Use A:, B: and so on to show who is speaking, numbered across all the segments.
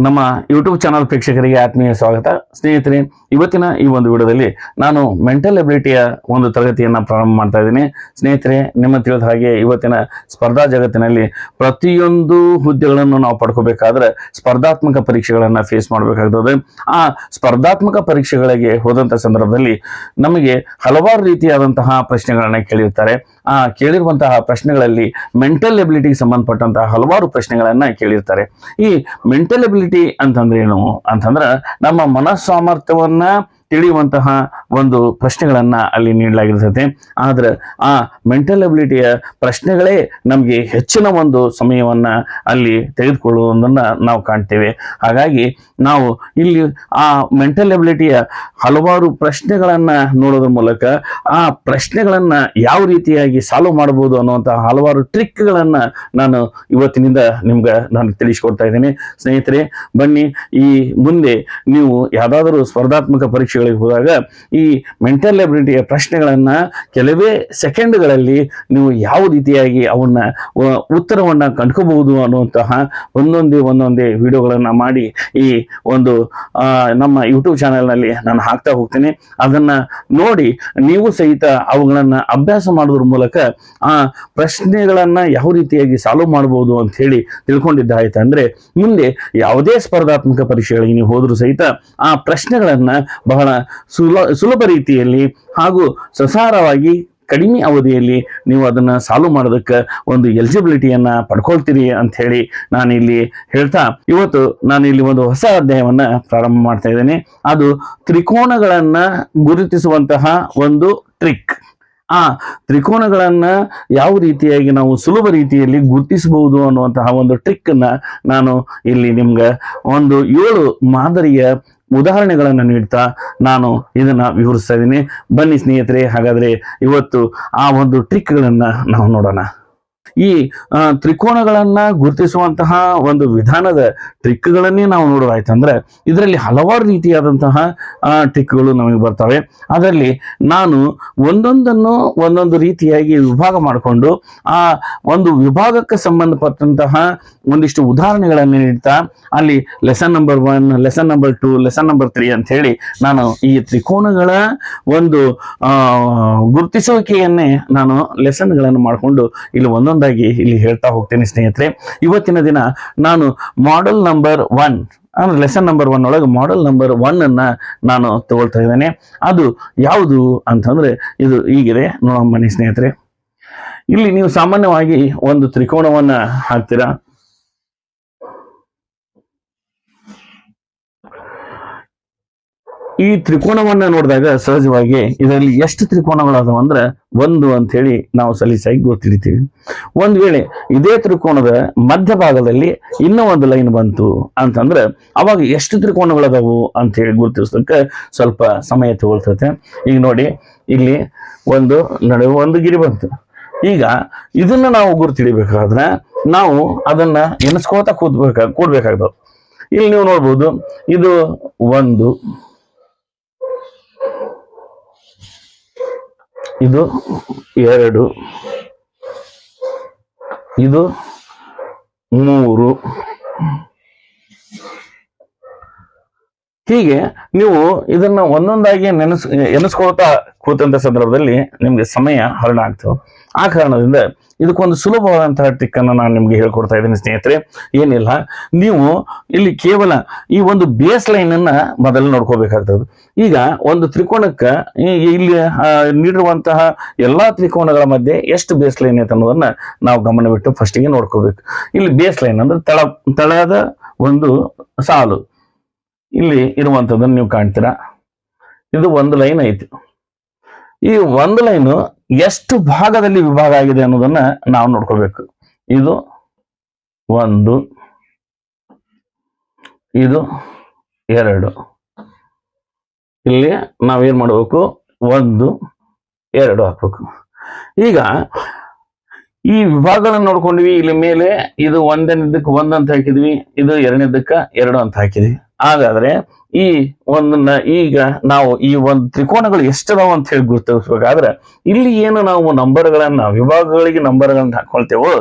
A: ನಮ್ಮ YouTube channel ಪ್ರೇಕ್ಷಕರಿಗೆ ಆತ್ಮೀಯ ಸ್ವಾಗತ. ಸ್ನೇಹಿತರೆ, ಇವತ್ತಿನ ಈ ಒಂದು ವಿಡಿಯೋದಲ್ಲಿ ನಾನು ಮೆಂಟಲ್ ಎಬಿಲಿಟಿಯ ಒಂದು ತರಗತಿಯನ್ನು ಪ್ರಾರಂಭ ಮಾಡ್ತಾ ಇದ್ದೀನಿ. ಸ್ನೇಹಿತರೆ, ನಿಮ್ಮ ತಿಳಿದ ಹಾಗೆ ಇವತ್ತಿನ ಸ್ಪರ್ಧಾ ಜಗತ್ತಿನಲ್ಲಿ ಪ್ರತಿಯೊಂದು ಹುದ್ದೆಗಳನ್ನು ನಾವು ಪಡ್ಕೋಬೇಕಾದ್ರೆ ಸ್ಪರ್ಧಾತ್ಮಕ ಪರೀಕ್ಷೆಗಳನ್ನು ಫೇಸ್ ಮಾಡಬೇಕಾಗ್ತದೆ. ಆ ಸ್ಪರ್ಧಾತ್ಮಕ ಪರೀಕ್ಷೆಗಳಿಗೆ ಹೋದಂಥ ಸಂದರ್ಭದಲ್ಲಿ ನಮಗೆ ಹಲವಾರು ರೀತಿಯಾದಂತಹ ಪ್ರಶ್ನೆಗಳನ್ನು ಕೇಳಿರ್ತಾರೆ. ಆ ಕೇಳಿರುವಂತಹ ಪ್ರಶ್ನೆಗಳಲ್ಲಿ ಮೆಂಟಲ್ ಎಬಿಲಿಟಿಗೆ ಸಂಬಂಧಪಟ್ಟಂತಹ ಹಲವಾರು ಪ್ರಶ್ನೆಗಳನ್ನು ಕೇಳಿರ್ತಾರೆ. ಈ ಮೆಂಟಲ್ ಎಬಿಲಿಟಿ ಅಂತಂದ್ರೆ ಏನು ಅಂತಂದ್ರೆ ನಮ್ಮ ಮನಸ್ಸಾಮರ್ಥ್ಯವನ್ನ ತಿಳಿಯುವಂತಹ ಒಂದು ಪ್ರಶ್ನೆಗಳನ್ನ ಅಲ್ಲಿ ನೀಡಲಾಗಿರ್ತದೆ. ಆದ್ರೆ ಆ ಮೆಂಟಲ್ ಎಬಿಲಿಟಿಯ ಪ್ರಶ್ನೆಗಳೇ ನಮಗೆ ಹೆಚ್ಚಿನ ಒಂದು ಸಮಯವನ್ನ ಅಲ್ಲಿ ತೆಗೆದುಕೊಳ್ಳುವುದನ್ನ ನಾವು ಕಾಣ್ತೇವೆ. ಹಾಗಾಗಿ ನಾವು ಇಲ್ಲಿ ಆ ಮೆಂಟಲ್ ಎಬಿಲಿಟಿಯ ಹಲವಾರು ಪ್ರಶ್ನೆಗಳನ್ನ ನೋಡೋದ್ರ ಮೂಲಕ ಆ ಪ್ರಶ್ನೆಗಳನ್ನ ಯಾವ ರೀತಿಯಾಗಿ ಸಾಲ್ವ್ ಮಾಡಬಹುದು ಅನ್ನುವಂತಹ ಹಲವಾರು ಟ್ರಿಕ್ಗಳನ್ನ ನಾನು ಇವತ್ತಿನಿಂದ ನಿಮ್ಗೆ ನಾನು ತಿಳಿಸ್ಕೊಡ್ತಾ ಇದ್ದೀನಿ. ಸ್ನೇಹಿತರೆ, ಬನ್ನಿ, ಈ ಮುಂದೆ ನೀವು ಯಾವುದಾದರೂ ಸ್ಪರ್ಧಾತ್ಮಕ ಪರೀಕ್ಷೆಗಳಿಗೆ ಹೋದಾಗ ಈ ಮೆಂಟಲ್ ಎಬಿಲಿಟಿಯ ಪ್ರಶ್ನೆಗಳನ್ನ ಕೆಲವೇ ಸೆಕೆಂಡ್ಗಳಲ್ಲಿ ನೀವು ಯಾವ ರೀತಿಯಾಗಿ ಅವನ್ನ ಉತ್ತರವನ್ನ ಕಂಡ್ಕೋಬಹುದು ಅನ್ನುವಂತಹ ಒಂದೊಂದೇ ವಿಡಿಯೋಗಳನ್ನ ಮಾಡಿ ಈ ಒಂದು ನಮ್ಮ ಯೂಟ್ಯೂಬ್ ಚಾನೆಲ್ನಲ್ಲಿ ನಾನು ಹಾಕ್ತಾ ಹೋಗ್ತೀನಿ. ಅದನ್ನ ನೋಡಿ ನೀವು ಸಹಿತ ಅವುಗಳನ್ನ ಅಭ್ಯಾಸ ಮಾಡೋದ್ರ ಮೂಲಕ ಆ ಪ್ರಶ್ನೆಗಳನ್ನ ಯಾವ ರೀತಿಯಾಗಿ ಸಾಲ್ವ್ ಮಾಡಬಹುದು ಅಂತ ಹೇಳಿ ತಿಳ್ಕೊಂಡಿದ್ದಾಯ್ತಂದ್ರೆ ಮುಂದೆ ಯಾವುದೇ ಸ್ಪರ್ಧಾತ್ಮಕ ಪರೀಕ್ಷೆಗಳಿಗೆ ನೀವು ಹೋದ್ರೂ ಸಹಿತ ಆ ಪ್ರಶ್ನೆಗಳನ್ನ ಬಹಳ ಸುಲಭ ರೀತಿಯಲ್ಲಿ ಹಾಗೂ ಸಸಾರವಾಗಿ ಕಡಿಮೆ ಅವಧಿಯಲ್ಲಿ ನೀವು ಅದನ್ನ ಸಾಲ್ವ್ ಮಾಡೋದಕ್ಕೆ ಒಂದು ಎಲಿಜಿಬಿಲಿಟಿಯನ್ನ ಪಡ್ಕೊಳ್ತೀರಿ ಅಂತ ಹೇಳಿ ನಾನು ಇಲ್ಲಿ ಹೇಳ್ತಾ ಇವತ್ತು ನಾನು ಇಲ್ಲಿ ಒಂದು ಹೊಸ ಅಧ್ಯಾಯವನ್ನ ಪ್ರಾರಂಭ ಮಾಡ್ತಾ ಇದ್ದೇನೆ. ಅದು ತ್ರಿಕೋನಗಳನ್ನ ಗುರುತಿಸುವಂತಹ ಒಂದು ಟ್ರಿಕ್. ಆ ತ್ರಿಕೋನಗಳನ್ನ ಯಾವ ರೀತಿಯಾಗಿ ನಾವು ಸುಲಭ ರೀತಿಯಲ್ಲಿ ಗುರುತಿಸಬಹುದು ಅನ್ನುವಂತಹ ಒಂದು ಟ್ರಿಕ್ ಅನ್ನ ನಾನು ಇಲ್ಲಿ ನಿಮ್ಗೆ ಒಂದು 7 ಮಾದರಿಯ ಉದಾಹರಣೆಗಳನ್ನು ನೀಡ್ತಾ ನಾನು ಇದನ್ನ ವಿವರಿಸ್ತಾ ಇದ್ದೀನಿ. ಬನ್ನಿ ಸ್ನೇಹಿತರೆ, ಹಾಗಾದ್ರೆ ಇವತ್ತು ಆ ಒಂದು ಟ್ರಿಕ್ಗಳನ್ನ ನಾವು ನೋಡೋಣ. ಈ ತ್ರಿಕೋನಗಳನ್ನ ಗುರುತಿಸುವಂತಹ ಒಂದು ವಿಧಾನದ ಟ್ರಿಕ್ಗಳನ್ನೇ ನಾವು ನೋಡೋದಾಯ್ತಂದ್ರೆ ಇದರಲ್ಲಿ ಹಲವಾರು ರೀತಿಯಾದಂತಹ ಟ್ರಿಕ್ಗಳು ನಮಗೆ ಬರ್ತವೆ. ಅದರಲ್ಲಿ ನಾನು ಒಂದೊಂದು ರೀತಿಯಾಗಿ ವಿಭಾಗ ಮಾಡಿಕೊಂಡು ಆ ಒಂದು ವಿಭಾಗಕ್ಕೆ ಸಂಬಂಧಪಟ್ಟಂತಹ ಒಂದಿಷ್ಟು ಉದಾಹರಣೆಗಳನ್ನು ನೀಡ್ತಾ ಅಲ್ಲಿ lesson number 1, lesson number 2, lesson number 3 ಅಂತ ಹೇಳಿ ನಾನು ಈ ತ್ರಿಕೋನಗಳ ಒಂದು ಗುರುತಿಸುವಿಕೆಯನ್ನೇ ನಾನು ಲೆಸನ್ಗಳನ್ನು ಮಾಡಿಕೊಂಡು ಇಲ್ಲಿ ಒಂದೊಂದಾಗಿ ಇಲ್ಲಿ ಹೇಳ್ತಾ ಹೋಗ್ತೇನೆ. ಸ್ನೇಹಿತರೆ, ಇವತ್ತಿನ ದಿನ ನಾನು ಮಾಡೆಲ್ ನಂಬರ್ 1 ಅಂದ್ರೆ ಲೆಸನ್ ನಂಬರ್ 1 ಒಳಗೆ ಮಾಡೆಲ್ ನಂಬರ್ 1 ಅನ್ನ ನಾನು ತಗೊಳ್ತಾ ಇದ್ದೇನೆ. ಅದು ಯಾವುದು ಅಂತಂದ್ರೆ ಇದು ಹೀಗಿದೆ ನೋಡೋಣ ಬನ್ನಿ ಸ್ನೇಹಿತರೆ. ಇಲ್ಲಿ ನೀವು ಸಾಮಾನ್ಯವಾಗಿ ಒಂದು ತ್ರಿಕೋನವನ್ನ ಹಾಕ್ತೀರಾ. ಈ ತ್ರಿಕೋನವನ್ನ ನೋಡಿದಾಗ ಸಹಜವಾಗಿ ಇದರಲ್ಲಿ ಎಷ್ಟು ತ್ರಿಕೋನಗಳಾದವು ಅಂದ್ರೆ 1 ಅಂತ ಹೇಳಿ ನಾವು ಸಲೀಸಾಗಿ ಗೊತ್ತಿಡ್ತೀವಿ. ಒಂದ್ ವೇಳೆ ಇದೇ ತ್ರಿಕೋನದ ಮಧ್ಯಭಾಗದಲ್ಲಿ ಇನ್ನೂ ಒಂದು ಲೈನ್ ಬಂತು ಅಂತಂದ್ರೆ ಅವಾಗ ಎಷ್ಟು ತ್ರಿಕೋನಗಳದಾವು ಅಂತ ಹೇಳಿ ಗುರುತಿಸೋದಕ್ಕೆ ಸ್ವಲ್ಪ ಸಮಯ ತಗೊಳ್ತೈತೆ. ಈಗ ನೋಡಿ, ಇಲ್ಲಿ ನಡುವೆ ಒಂದು ಗಿರಿ ಬಂತು. ಈಗ ಇದನ್ನ ನಾವು ಗುರುತಿಡಿಬೇಕಾದ್ರೆ ನಾವು ಅದನ್ನ ಎಣಿಸ್ಕೋತಾ ಕೂಡ್ಬೇಕಾಗ್ತದೆ. ಇಲ್ಲಿ ನೀವು ನೋಡ್ಬೋದು, ಇದು 1, ಇದು 2, ಇದು 3. ಹೀಗೆ ನೀವು ಇದನ್ನ ಒಂದೊಂದಾಗಿ ಎನಿಸ್ಕೊಳ್ತಾ ಕೂತಂತ ಸಂದರ್ಭದಲ್ಲಿ ನಿಮ್ಗೆ ಸಮಯ ಹರಣ ಆಗ್ತವೆ. ಆ ಕಾರಣದಿಂದ ಇದಕ್ಕೊಂದು ಸುಲಭವಾದಂತಹ ಟ್ರಿಕ್ ಅನ್ನು ನಾನು ನಿಮ್ಗೆ ಹೇಳ್ಕೊಡ್ತಾ ಇದ್ದೀನಿ. ಸ್ನೇಹಿತರೆ, ಏನಿಲ್ಲ, ನೀವು ಇಲ್ಲಿ ಕೇವಲ ಈ ಒಂದು ಬೇಸ್ ಲೈನ್ ಅನ್ನ ಮೊದಲು ನೋಡ್ಕೋಬೇಕಾಗ್ತದೆ. ಈಗ ಒಂದು ತ್ರಿಕೋನಕ್ಕೆ ಇಲ್ಲಿ ನೀಡಿರುವಂತಹ ಎಲ್ಲಾ ತ್ರಿಕೋನಗಳ ಮಧ್ಯೆ ಎಷ್ಟು ಬೇಸ್ ಲೈನ್ ಐತೆ ಅನ್ನೋದನ್ನ ನಾವು ಗಮನವಿಟ್ಟು ಫಸ್ಟಿಗೆ ನೋಡ್ಕೋಬೇಕು. ಇಲ್ಲಿ ಬೇಸ್ ಲೈನ್ ಅಂದ್ರೆ ತಳದ ಒಂದು ಸಾಲು ಇಲ್ಲಿ ಇರುವಂತದನ್ನ ನೀವು ಕಾಣ್ತೀರಾ. ಇದು ಒಂದು ಲೈನ್ ಐತಿ. ಈ ಒಂದು ಲೈನು ಎಷ್ಟು ಭಾಗದಲ್ಲಿ ವಿಭಾಗ ಆಗಿದೆ ಅನ್ನೋದನ್ನ ನಾವು ನೋಡ್ಕೋಬೇಕು. ಇದು 1, ಇದು 2. ಇಲ್ಲಿ ನಾವೇನ್ ಮಾಡ್ಬೇಕು, 1, 2 ಹಾಕ್ಬೇಕು. ಈಗ ಈ ವಿಭಾಗಗಳನ್ನು ನೋಡ್ಕೊಂಡ್ವಿ. ಇಲ್ಲಿ ಮೇಲೆ ಇದು 1ನೇದಕ್ಕೆ 1 ಅಂತ ಹಾಕಿದ್ವಿ, ಇದು 2ನೇದಕ್ಕೆ 2 ಅಂತ ಹಾಕಿದ್ವಿ. ಹಾಗಾದ್ರೆ ಈ ಒಂದನ್ನ ಈಗ ನಾವು ಈ ಒಂದು ತ್ರಿಕೋನಗಳು ಎಷ್ಟದಾವ ಅಂತ ಹೇಳಿ ಗುರುತಿಸ್ಬೇಕಾದ್ರೆ ಇಲ್ಲಿ ಏನು ನಾವು ನಂಬರ್ಗಳನ್ನ ವಿಭಾಗಗಳಿಗೆ ನಂಬರ್ಗಳನ್ನ ಹಾಕೊಳ್ತೇವೋ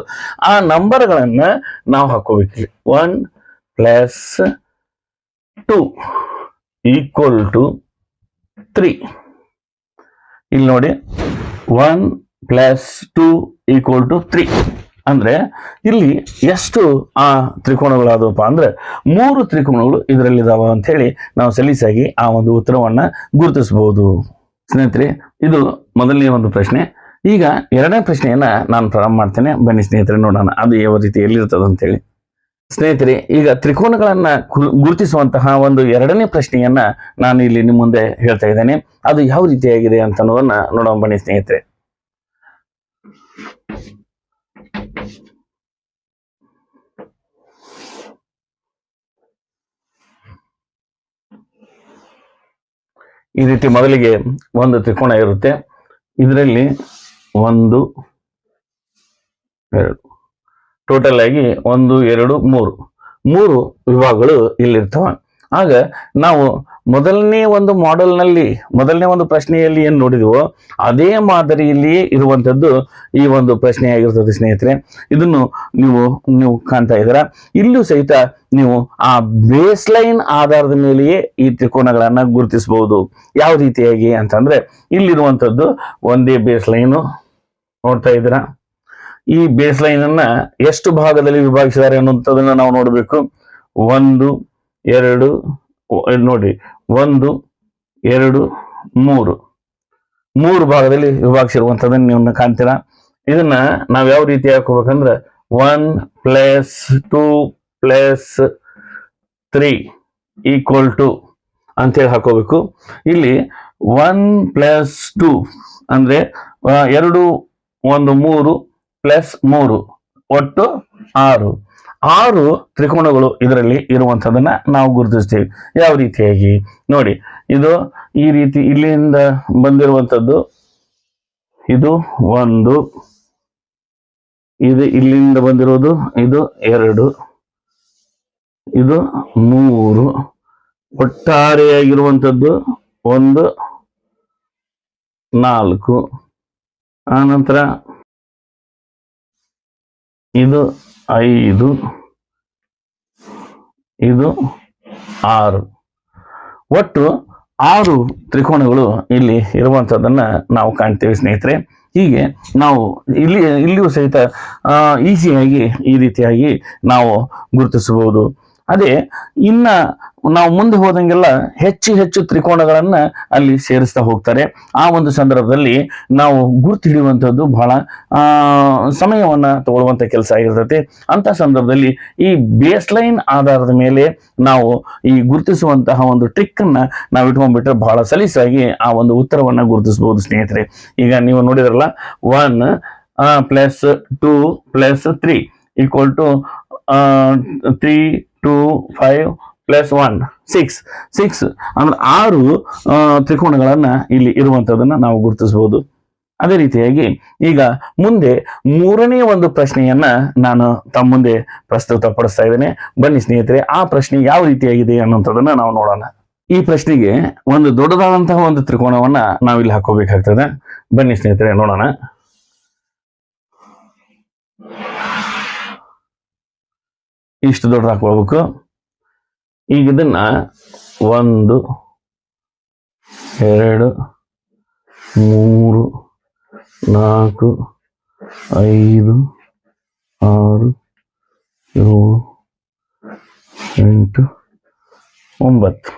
A: ಆ ನಂಬರ್ಗಳನ್ನ ನಾವು ಹಾಕೋಬೇಕು. 1 + 2 ಈಕ್ವಲ್ ಟು 3. ಇಲ್ಲಿ ನೋಡಿ 1 ಪ್ಲಸ್ 2 ಈಕ್ವಲ್ ಟು 3 ಅಂದ್ರೆ ಇಲ್ಲಿ ಎಷ್ಟು ಆ ತ್ರಿಕೋನಗಳಾದವಪ್ಪ ಅಂದ್ರೆ 3 ತ್ರಿಕೋನಗಳು ಇದರಲ್ಲಿದಾವ ಅಂತ ಹೇಳಿ ನಾವು ಸಲೀಸಾಗಿ ಆ ಒಂದು ಉತ್ತರವನ್ನ ಗುರುತಿಸಬಹುದು. ಸ್ನೇಹಿತರೆ, ಇದು ಮೊದಲನೇ ಒಂದು ಪ್ರಶ್ನೆ. ಈಗ ಎರಡನೇ ಪ್ರಶ್ನೆಯನ್ನ ನಾನು ಪ್ರಾರಂಭ ಮಾಡ್ತೇನೆ. ಬನ್ನಿ ಸ್ನೇಹಿತರೆ, ನೋಡೋಣ ಅದು ಯಾವ ರೀತಿ ಎಲ್ಲಿರ್ತದೆ ಅಂತೇಳಿ. ಸ್ನೇಹಿತರೆ, ಈಗ ತ್ರಿಕೋನಗಳನ್ನ ಗುರುತಿಸುವಂತಹ ಒಂದು ಎರಡನೇ ಪ್ರಶ್ನೆಯನ್ನ ನಾನು ಇಲ್ಲಿ ನಿಮ್ಮ ಮುಂದೆ ಹೇಳ್ತಾ ಇದ್ದೇನೆ. ಅದು ಯಾವ ರೀತಿಯಾಗಿದೆ ಅಂತ ಅನ್ನೋದನ್ನ ನೋಡೋಣ ಬನ್ನಿ ಸ್ನೇಹಿತರೆ. ಈ ರೀತಿ ಮೊದಲಿಗೆ ಒಂದು ತ್ರಿಕೋನ ಇರುತ್ತೆ. ಇದರಲ್ಲಿ 1 2 ಟೋಟಲ್ ಆಗಿ 1 2 3 ವಿಭಾಗಗಳು ಇಲ್ಲಿರ್ತವೆ. ಆಗ ನಾವು ಮೊದಲನೇ ಒಂದು ಮಾಡೆಲ್ನಲ್ಲಿ ಮೊದಲನೇ ಒಂದು ಪ್ರಶ್ನೆಯಲ್ಲಿ ಏನು ನೋಡಿದವೋ ಅದೇ ಮಾದರಿಯಲ್ಲಿಯೇ ಇರುವಂಥದ್ದು ಈ ಒಂದು ಪ್ರಶ್ನೆ ಆಗಿರ್ತದೆ ಸ್ನೇಹಿತರೆ. ಇದನ್ನು ನೀವು ಕಾಣ್ತಾ ಇದ್ದೀರಾ. ಇಲ್ಲೂ ಸಹಿತ ನೀವು ಆ ಬೇಸ್ ಲೈನ್ ಆಧಾರದ ಮೇಲೆಯೇ ಈ ತ್ರಿಕೋನಗಳನ್ನ ಗುರುತಿಸಬಹುದು. ಯಾವ ರೀತಿಯಾಗಿ ಅಂತಂದ್ರೆ, ಇಲ್ಲಿರುವಂಥದ್ದು ಒಂದೇ ಬೇಸ್ ಲೈನು ನೋಡ್ತಾ ಇದ್ದೀರಾ. ಈ ಬೇಸ್ ಲೈನ್ ಅನ್ನ ಎಷ್ಟು ಭಾಗದಲ್ಲಿ ವಿಭಾಗಿಸಿದ್ದಾರೆ ಅನ್ನುವಂಥದ್ದನ್ನ ನಾವು ನೋಡಬೇಕು. 1 2 ನೋಡಿ 1 2 3 ಭಾಗದಲ್ಲಿ ವಿಭಾಗಿಸಿರುವಂಥದ್ದನ್ನು ನೀವು ಕಾಣ್ತೀರಾ. ಇದನ್ನ ನಾವು ಯಾವ ರೀತಿ ಹಾಕೋಬೇಕಂದ್ರೆ 1 + 2 + 3 ಈಕ್ವಲ್ ಟು ಅಂತೇಳಿ ಹಾಕೋಬೇಕು. ಇಲ್ಲಿ 1 + 2 ಅಂದ್ರೆ 2 1 3 + 3 ಒಟ್ಟು 6 ತ್ರಿಕೋನಗಳು ಇದರಲ್ಲಿ ಇರುವಂಥದ್ದನ್ನ ನಾವು ಗುರುತಿಸ್ತೀವಿ. ಯಾವ ರೀತಿಯಾಗಿ ನೋಡಿ, ಇದು ಈ ರೀತಿ ಇಲ್ಲಿಂದ ಬಂದಿರುವಂಥದ್ದು ಇದು 1, ಇದು ಇಲ್ಲಿಂದ ಬಂದಿರೋದು ಇದು 2, ಇದು 3, ಒಟ್ಟಾರೆಯಾಗಿರುವಂಥದ್ದು 1 4, ಆನಂತರ ಇದು 5, ಇದು 6, ಒಟ್ಟು 6 ತ್ರಿಕೋನಗಳು ಇಲ್ಲಿ ಇರುವಂಥದ್ದನ್ನ ನಾವು ಕಾಣ್ತೇವೆ ಸ್ನೇಹಿತರೆ. ಹೀಗೆ ನಾವು ಇಲ್ಲಿಯೂ ಸಹಿತ ಈಸಿಯಾಗಿ ಈ ರೀತಿಯಾಗಿ ನಾವು ಗುರುತಿಸಬಹುದು. ಅದೇ ಇನ್ನ ನಾವು ಮುಂದೆ ಹೋದಂಗೆಲ್ಲ ಹೆಚ್ಚು ತ್ರಿಕೋನಗಳನ್ನ ಅಲ್ಲಿ ಸೇರಿಸ್ತಾ ಹೋಗ್ತಾರೆ. ಆ ಒಂದು ಸಂದರ್ಭದಲ್ಲಿ ನಾವು ಗುರ್ತು ಹಿಡಿಯುವಂಥದ್ದು ಬಹಳ ಸಮಯವನ್ನ ತಗೊಳ್ಳುವಂತ ಕೆಲಸ ಆಗಿರ್ತೈತಿ. ಅಂತ ಸಂದರ್ಭದಲ್ಲಿ ಈ ಬೇಸ್ ಲೈನ್ ಆಧಾರದ ಮೇಲೆ ನಾವು ಈ ಗುರುತಿಸುವಂತಹ ಒಂದು ಟ್ರಿಕ್ ಅನ್ನ ನಾವು ಇಟ್ಕೊಂಡ್ಬಿಟ್ರೆ ಬಹಳ ಸಲೀಸಾಗಿ ಆ ಒಂದು ಉತ್ತರವನ್ನ ಗುರುತಿಸಬಹುದು ಸ್ನೇಹಿತರೆ. ಈಗ ನೀವು ನೋಡಿದ್ರಲ್ಲ 1 + 2 + 3 ಈಕ್ವಲ್ ಟು 3 2 5 + 1 6 ಅಂದ್ರೆ 6 ತ್ರಿಕೋನಗಳನ್ನ ಇಲ್ಲಿ ಇರುವಂತದನ್ನ ನಾವು ಗುರುತಿಸಬಹುದು. ಅದೇ ರೀತಿಯಾಗಿ ಈಗ ಮುಂದೆ ಮೂರನೇ ಒಂದು ಪ್ರಶ್ನೆಯನ್ನ ನಾನು ತಮ್ಮ ಮುಂದೆ ಪ್ರಸ್ತುತಪಡಿಸ್ತಾ ಇದ್ದೇನೆ. ಬನ್ನಿ ಸ್ನೇಹಿತರೆ, ಆ ಪ್ರಶ್ನೆ ಯಾವ ರೀತಿಯಾಗಿದೆ ಅನ್ನುವಂಥದ್ದನ್ನ ನಾವು ನೋಡೋಣ. ಈ ಪ್ರಶ್ನೆಗೆ ಒಂದು ದೊಡ್ಡದಾದಂತಹ ಒಂದು ತ್ರಿಕೋನವನ್ನ ನಾವಿಲ್ಲಿ ಹಾಕೋಬೇಕಾಗ್ತದೆ. ಬನ್ನಿ ಸ್ನೇಹಿತರೆ, ನೋಡೋಣ. ಇಷ್ಟು ದೊಡ್ಡ ಹಾಕೊಳ್ಬೇಕು. ಈಗ ಇದನ್ನ 1 2 3 4 5 6 7 8 9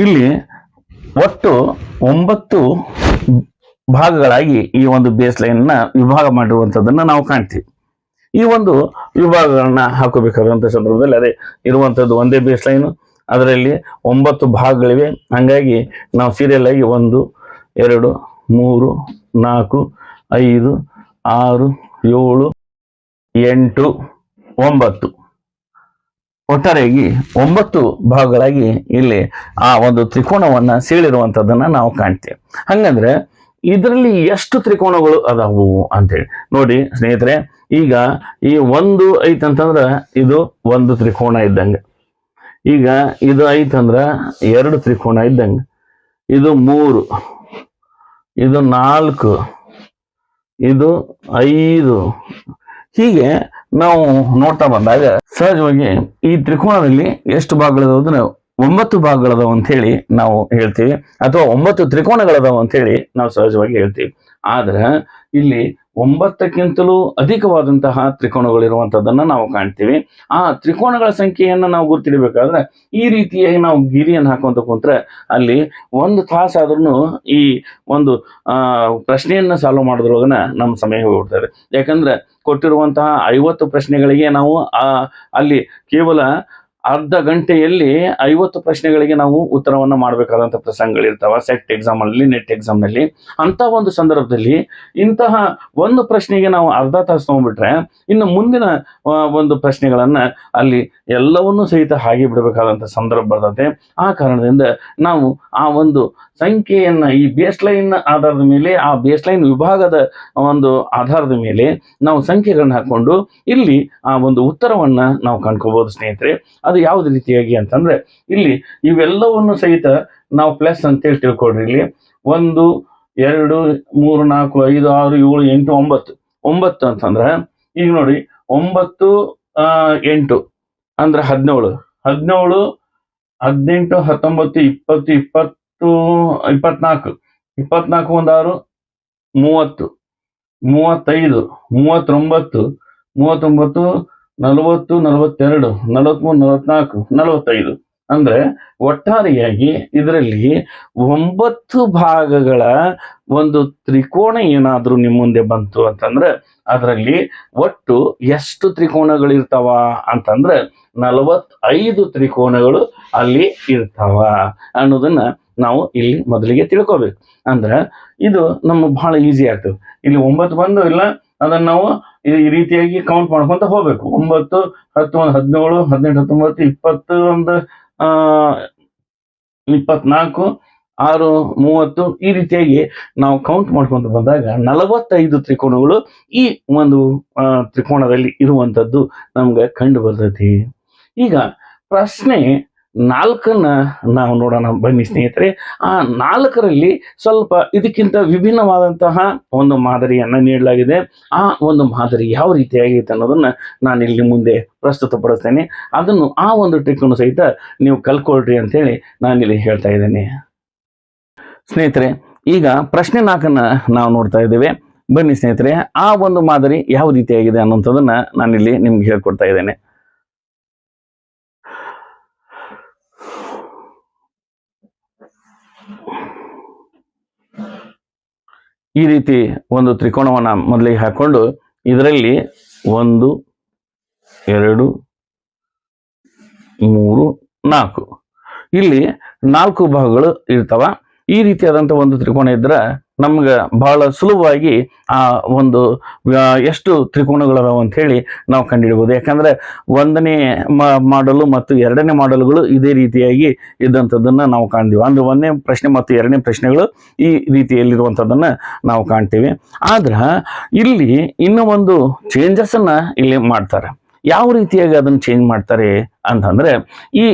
A: ಇಲ್ಲಿ ಒಟ್ಟು 9 ಭಾಗಗಳಾಗಿ ಈ ಒಂದು ಬೇಸ್ ಲೈನ್ ನ ವಿಭಾಗ ಮಾಡಿರುವಂತದನ್ನ ನಾವು ಕಾಣ್ತೀವಿ. ಈ ಒಂದು ವಿಭಾಗಗಳನ್ನ ಹಾಕೋಬೇಕಾದಂತ ಸಂದರ್ಭದಲ್ಲಿ ಅದೇ ಇರುವಂತದ್ದು ಒಂದೇ ಬೇಸ್ ಲೈನ್, ಅದರಲ್ಲಿ 9 ಭಾಗಗಳಿವೆ. ಹಂಗಾಗಿ ನಾವು ಸೀರಿಯಲ್ ಆಗಿ 1 2 3 4 5 6 7 8 9 ಒಟ್ಟಾರೆಯಾಗಿ 9 ಭಾಗಗಳಾಗಿ ಇಲ್ಲಿ ಆ ಒಂದು ತ್ರಿಕೋನವನ್ನ ಸೀಳಿರುವಂತದನ್ನ ನಾವು ಕಾಣ್ತೇವೆ. ಹಂಗಂದ್ರೆ ಇದರಲ್ಲಿ ಎಷ್ಟು ತ್ರಿಕೋನಗಳು ಅದಾವು ಅಂತೇಳಿ ನೋಡಿ ಸ್ನೇಹಿತರೆ. ಈಗ ಈ 1 ಐತಂತಂದ್ರ ಇದು 1 ತ್ರಿಕೋನ ಇದ್ದಂಗೆ, ಈಗ ಇದು ಐತಂದ್ರ 2 ತ್ರಿಕೋನ ಇದ್ದಂಗೆ, ಇದು 3, ಇದು 4, ಇದು 5. ಹೀಗೆ ನಾವು ನೋಡ್ತಾ ಬಂದಾಗ ಸಹಜವಾಗಿ ಈ ತ್ರಿಕೋನದಲ್ಲಿ ಎಷ್ಟು ಭಾಗಗಳಿದಾವೆ 9 ಭಾಗಗಳದಾವ ಅಂತ ಹೇಳಿ ನಾವು ಹೇಳ್ತೀವಿ, ಅಥವಾ 9 ತ್ರಿಕೋನಗಳದಾವ ಅಂತ ಹೇಳಿ ನಾವು ಸಹಜವಾಗಿ ಹೇಳ್ತೀವಿ. ಆದ್ರೆ ಇಲ್ಲಿ 9ಕ್ಕಿಂತಲೂ ಅಧಿಕವಾದಂತಹ ತ್ರಿಕೋನಗಳಿರುವಂತದ್ದನ್ನ ನಾವು ಕಾಣ್ತೀವಿ. ಆ ತ್ರಿಕೋನಗಳ ಸಂಖ್ಯೆಯನ್ನ ನಾವು ಗುರ್ತಿಡಬೇಕಾದ್ರೆ ಈ ರೀತಿಯಾಗಿ ನಾವು ಗಿರಿಯನ್ನು ಹಾಕುವಂತ ಕುಂತ್ರೆ ಅಲ್ಲಿ 1 ತಾಸಾದ್ರೂ ಈ ಒಂದು ಪ್ರಶ್ನೆಯನ್ನ ಸಾಲ್ವ್ ಮಾಡೋದ್ರೊಳಗನ ನಮ್ಮ ಸಮಯ ಹೋಗ್ಬಿಡ್ತದೆ. ಯಾಕಂದ್ರೆ ಕೊಟ್ಟಿರುವಂತಹ 50 ಪ್ರಶ್ನೆಗಳಿಗೆ ನಾವು ಅಲ್ಲಿ ಕೇವಲ ಅರ್ಧ ಗಂಟೆಯಲ್ಲಿ 50 ಪ್ರಶ್ನೆಗಳಿಗೆ ನಾವು ಉತ್ತರವನ್ನ ಮಾಡಬೇಕಾದಂತ ಪ್ರಸಂಗಗಳಿರ್ತಾವ ಸೆಟ್ ಎಕ್ಸಾಮ್ ಅಲ್ಲಿ, ನೆಟ್ ಎಕ್ಸಾಮ್ ನಲ್ಲಿ. ಅಂತ ಒಂದು ಸಂದರ್ಭದಲ್ಲಿ ಇಂತಹ ಒಂದು ಪ್ರಶ್ನೆಗೆ ನಾವು ಅರ್ಧ ತಾಸು ತಗೊಂಡ್ಬಿಟ್ರೆ ಇನ್ನು ಮುಂದಿನ ಒಂದು ಪ್ರಶ್ನೆಗಳನ್ನ ಅಲ್ಲಿ ಎಲ್ಲವನ್ನೂ ಸಹಿತ ಹಾಗೆ ಬಿಡಬೇಕಾದಂತ ಸಂದರ್ಭ ಬರ್ತದೆ. ಆ ಕಾರಣದಿಂದ ನಾವು ಆ ಒಂದು ಸಂಖ್ಯೆಯನ್ನ ಈ ಬೇಸ್ಲೈನ್ ಆಧಾರದ ಮೇಲೆ, ಆ ಬೇಸ್ಲೈನ್ ವಿಭಾಗದ ಒಂದು ಆಧಾರದ ಮೇಲೆ ನಾವು ಸಂಖ್ಯೆಗಳನ್ನ ಹಾಕೊಂಡು ಇಲ್ಲಿ ಆ ಒಂದು ಉತ್ತರವನ್ನ ನಾವು ಕಂಡ್ಕೋಬಹುದು ಸ್ನೇಹಿತರೆ. ಅದು ಯಾವ್ದು ರೀತಿಯಾಗಿ ಅಂತಂದ್ರೆ ಇಲ್ಲಿ ಇವೆಲ್ಲವನ್ನು ಸಹಿತ ನಾವು ಪ್ಲಸ್ ಅಂತೇಳಿ ತಿಳ್ಕೊಳ್ರಿ. ಇಲ್ಲಿ 1 2 3 4 5 6 7 8 9 ಅಂತಂದ್ರ ಈಗ ನೋಡಿ 9 8 ಅಂದ್ರೆ 17 17 18 19 20 20 24 24 1 6 30 35 39 39 40 42 43 44 45 ಅಂದ್ರೆ ಒಟ್ಟಾರೆಯಾಗಿ ಇದರಲ್ಲಿ 9 ಭಾಗಗಳ ಒಂದು ತ್ರಿಕೋನ ಏನಾದ್ರೂ ನಿಮ್ಮ ಮುಂದೆ ಬಂತು ಅಂತಂದ್ರೆ ಅದರಲ್ಲಿ ಒಟ್ಟು ಎಷ್ಟು ತ್ರಿಕೋನಗಳಿರ್ತಾವ ಅಂತಂದ್ರೆ 45 ತ್ರಿಕೋನಗಳು ಅಲ್ಲಿ ಇರ್ತಾವ ಅನ್ನೋದನ್ನ ನಾವು ಇಲ್ಲಿ ಮೊದಲಿಗೆ ತಿಳ್ಕೊಬೇಕು. ಅಂದ್ರೆ ಇದು ನಮ್ಗೆ ಬಹಳ ಈಸಿ ಆಗ್ತದೆ. ಇಲ್ಲಿ 9 ಬಂದು ಇಲ್ಲ ಅದನ್ನ ನಾವು ಈ ರೀತಿಯಾಗಿ ಕೌಂಟ್ ಮಾಡ್ಕೊಂತ ಹೋಗ್ಬೇಕು. 9 10 17 18 19 20 24 6 30 ಈ ರೀತಿಯಾಗಿ ನಾವು ಕೌಂಟ್ ಮಾಡ್ಕೊಂತ ಬಂದಾಗ 45 ತ್ರಿಕೋನಗಳು ಈ ಒಂದು ತ್ರಿಕೋನದಲ್ಲಿ ಇರುವಂತದ್ದು ನಮ್ಗೆ ಕಂಡು ಬರ್ತೈತಿ. ಈಗ ಪ್ರಶ್ನೆ 4ನ್ನ ನಾವು ನೋಡೋಣ ಬನ್ನಿ ಸ್ನೇಹಿತರೆ. ಆ 4ರಲ್ಲಿ ಸ್ವಲ್ಪ ಇದಕ್ಕಿಂತ ವಿಭಿನ್ನವಾದಂತಹ ಒಂದು ಮಾದರಿಯನ್ನ ನೀಡಲಾಗಿದೆ. ಆ ಒಂದು ಮಾದರಿ ಯಾವ ರೀತಿಯಾಗೈತೆ ಅನ್ನೋದನ್ನ ನಾನು ಇಲ್ಲಿ ಮುಂದೆ ಪ್ರಸ್ತುತಪಡಿಸ್ತೇನೆ. ಅದನ್ನು ಆ ಒಂದು ಟ್ರಿಕ್ನು ಸಹಿತ ನೀವು ಕಲ್ಕೊಳ್ರಿ ಅಂತೇಳಿ ನಾನಿಲ್ಲಿ ಹೇಳ್ತಾ ಇದ್ದೇನೆ. ಸ್ನೇಹಿತರೆ, ಈಗ ಪ್ರಶ್ನೆ 4ನ್ನ ನಾವು ನೋಡ್ತಾ ಇದ್ದೇವೆ. ಬನ್ನಿ ಸ್ನೇಹಿತರೆ, ಆ ಒಂದು ಮಾದರಿ ಯಾವ ರೀತಿಯಾಗಿದೆ ಅನ್ನೋಂಥದ್ದನ್ನ ನಾನಿಲ್ಲಿ ನಿಮ್ಗೆ ಹೇಳ್ಕೊಡ್ತಾ ಇದ್ದೇನೆ. ಈ ರೀತಿ ಒಂದು ತ್ರಿಕೋನವನ್ನ ಮೊದಲಿಗೆ ಹಾಕೊಂಡು ಇದರಲ್ಲಿ 1 2 3 4 ಇಲ್ಲಿ 4 ಭಾಗಗಳು ಇರ್ತಾವ. ಈ ರೀತಿಯಾದಂಥ ಒಂದು ತ್ರಿಕೋನ ಇದ್ರೆ ನಮ್ಗೆ ಬಹಳ ಸುಲಭವಾಗಿ ಆ ಒಂದು ಎಷ್ಟು ತ್ರಿಕೋನಗಳದಾವ ಅಂತ ಹೇಳಿ ನಾವು ಕಂಡುಹಿಡಬಹುದು. ಯಾಕಂದ್ರೆ 1ನೇ ಮಾಡಲು ಮತ್ತು 2ನೇ ಮಾಡಲ್ಗಳು ಇದೇ ರೀತಿಯಾಗಿ ಇದ್ದಂಥದ್ದನ್ನ ನಾವು ಕಾಣ್ತೀವಿ. ಅಂದ್ರೆ 1ನೇ ಪ್ರಶ್ನೆ ಮತ್ತು 2ನೇ ಪ್ರಶ್ನೆಗಳು ಈ ರೀತಿಯಲ್ಲಿರುವಂಥದ್ದನ್ನ ನಾವು ಕಾಣ್ತೀವಿ. ಆದ್ರೆ ಇಲ್ಲಿ ಇನ್ನೂ ಒಂದು ಚೇಂಜಸ್ ಅನ್ನ ಇಲ್ಲಿ ಮಾಡ್ತಾರೆ. ಯಾವ ರೀತಿಯಾಗಿ ಅದನ್ನ ಚೇಂಜ್ ಮಾಡ್ತಾರೆ ಅಂತಂದ್ರೆ ಈ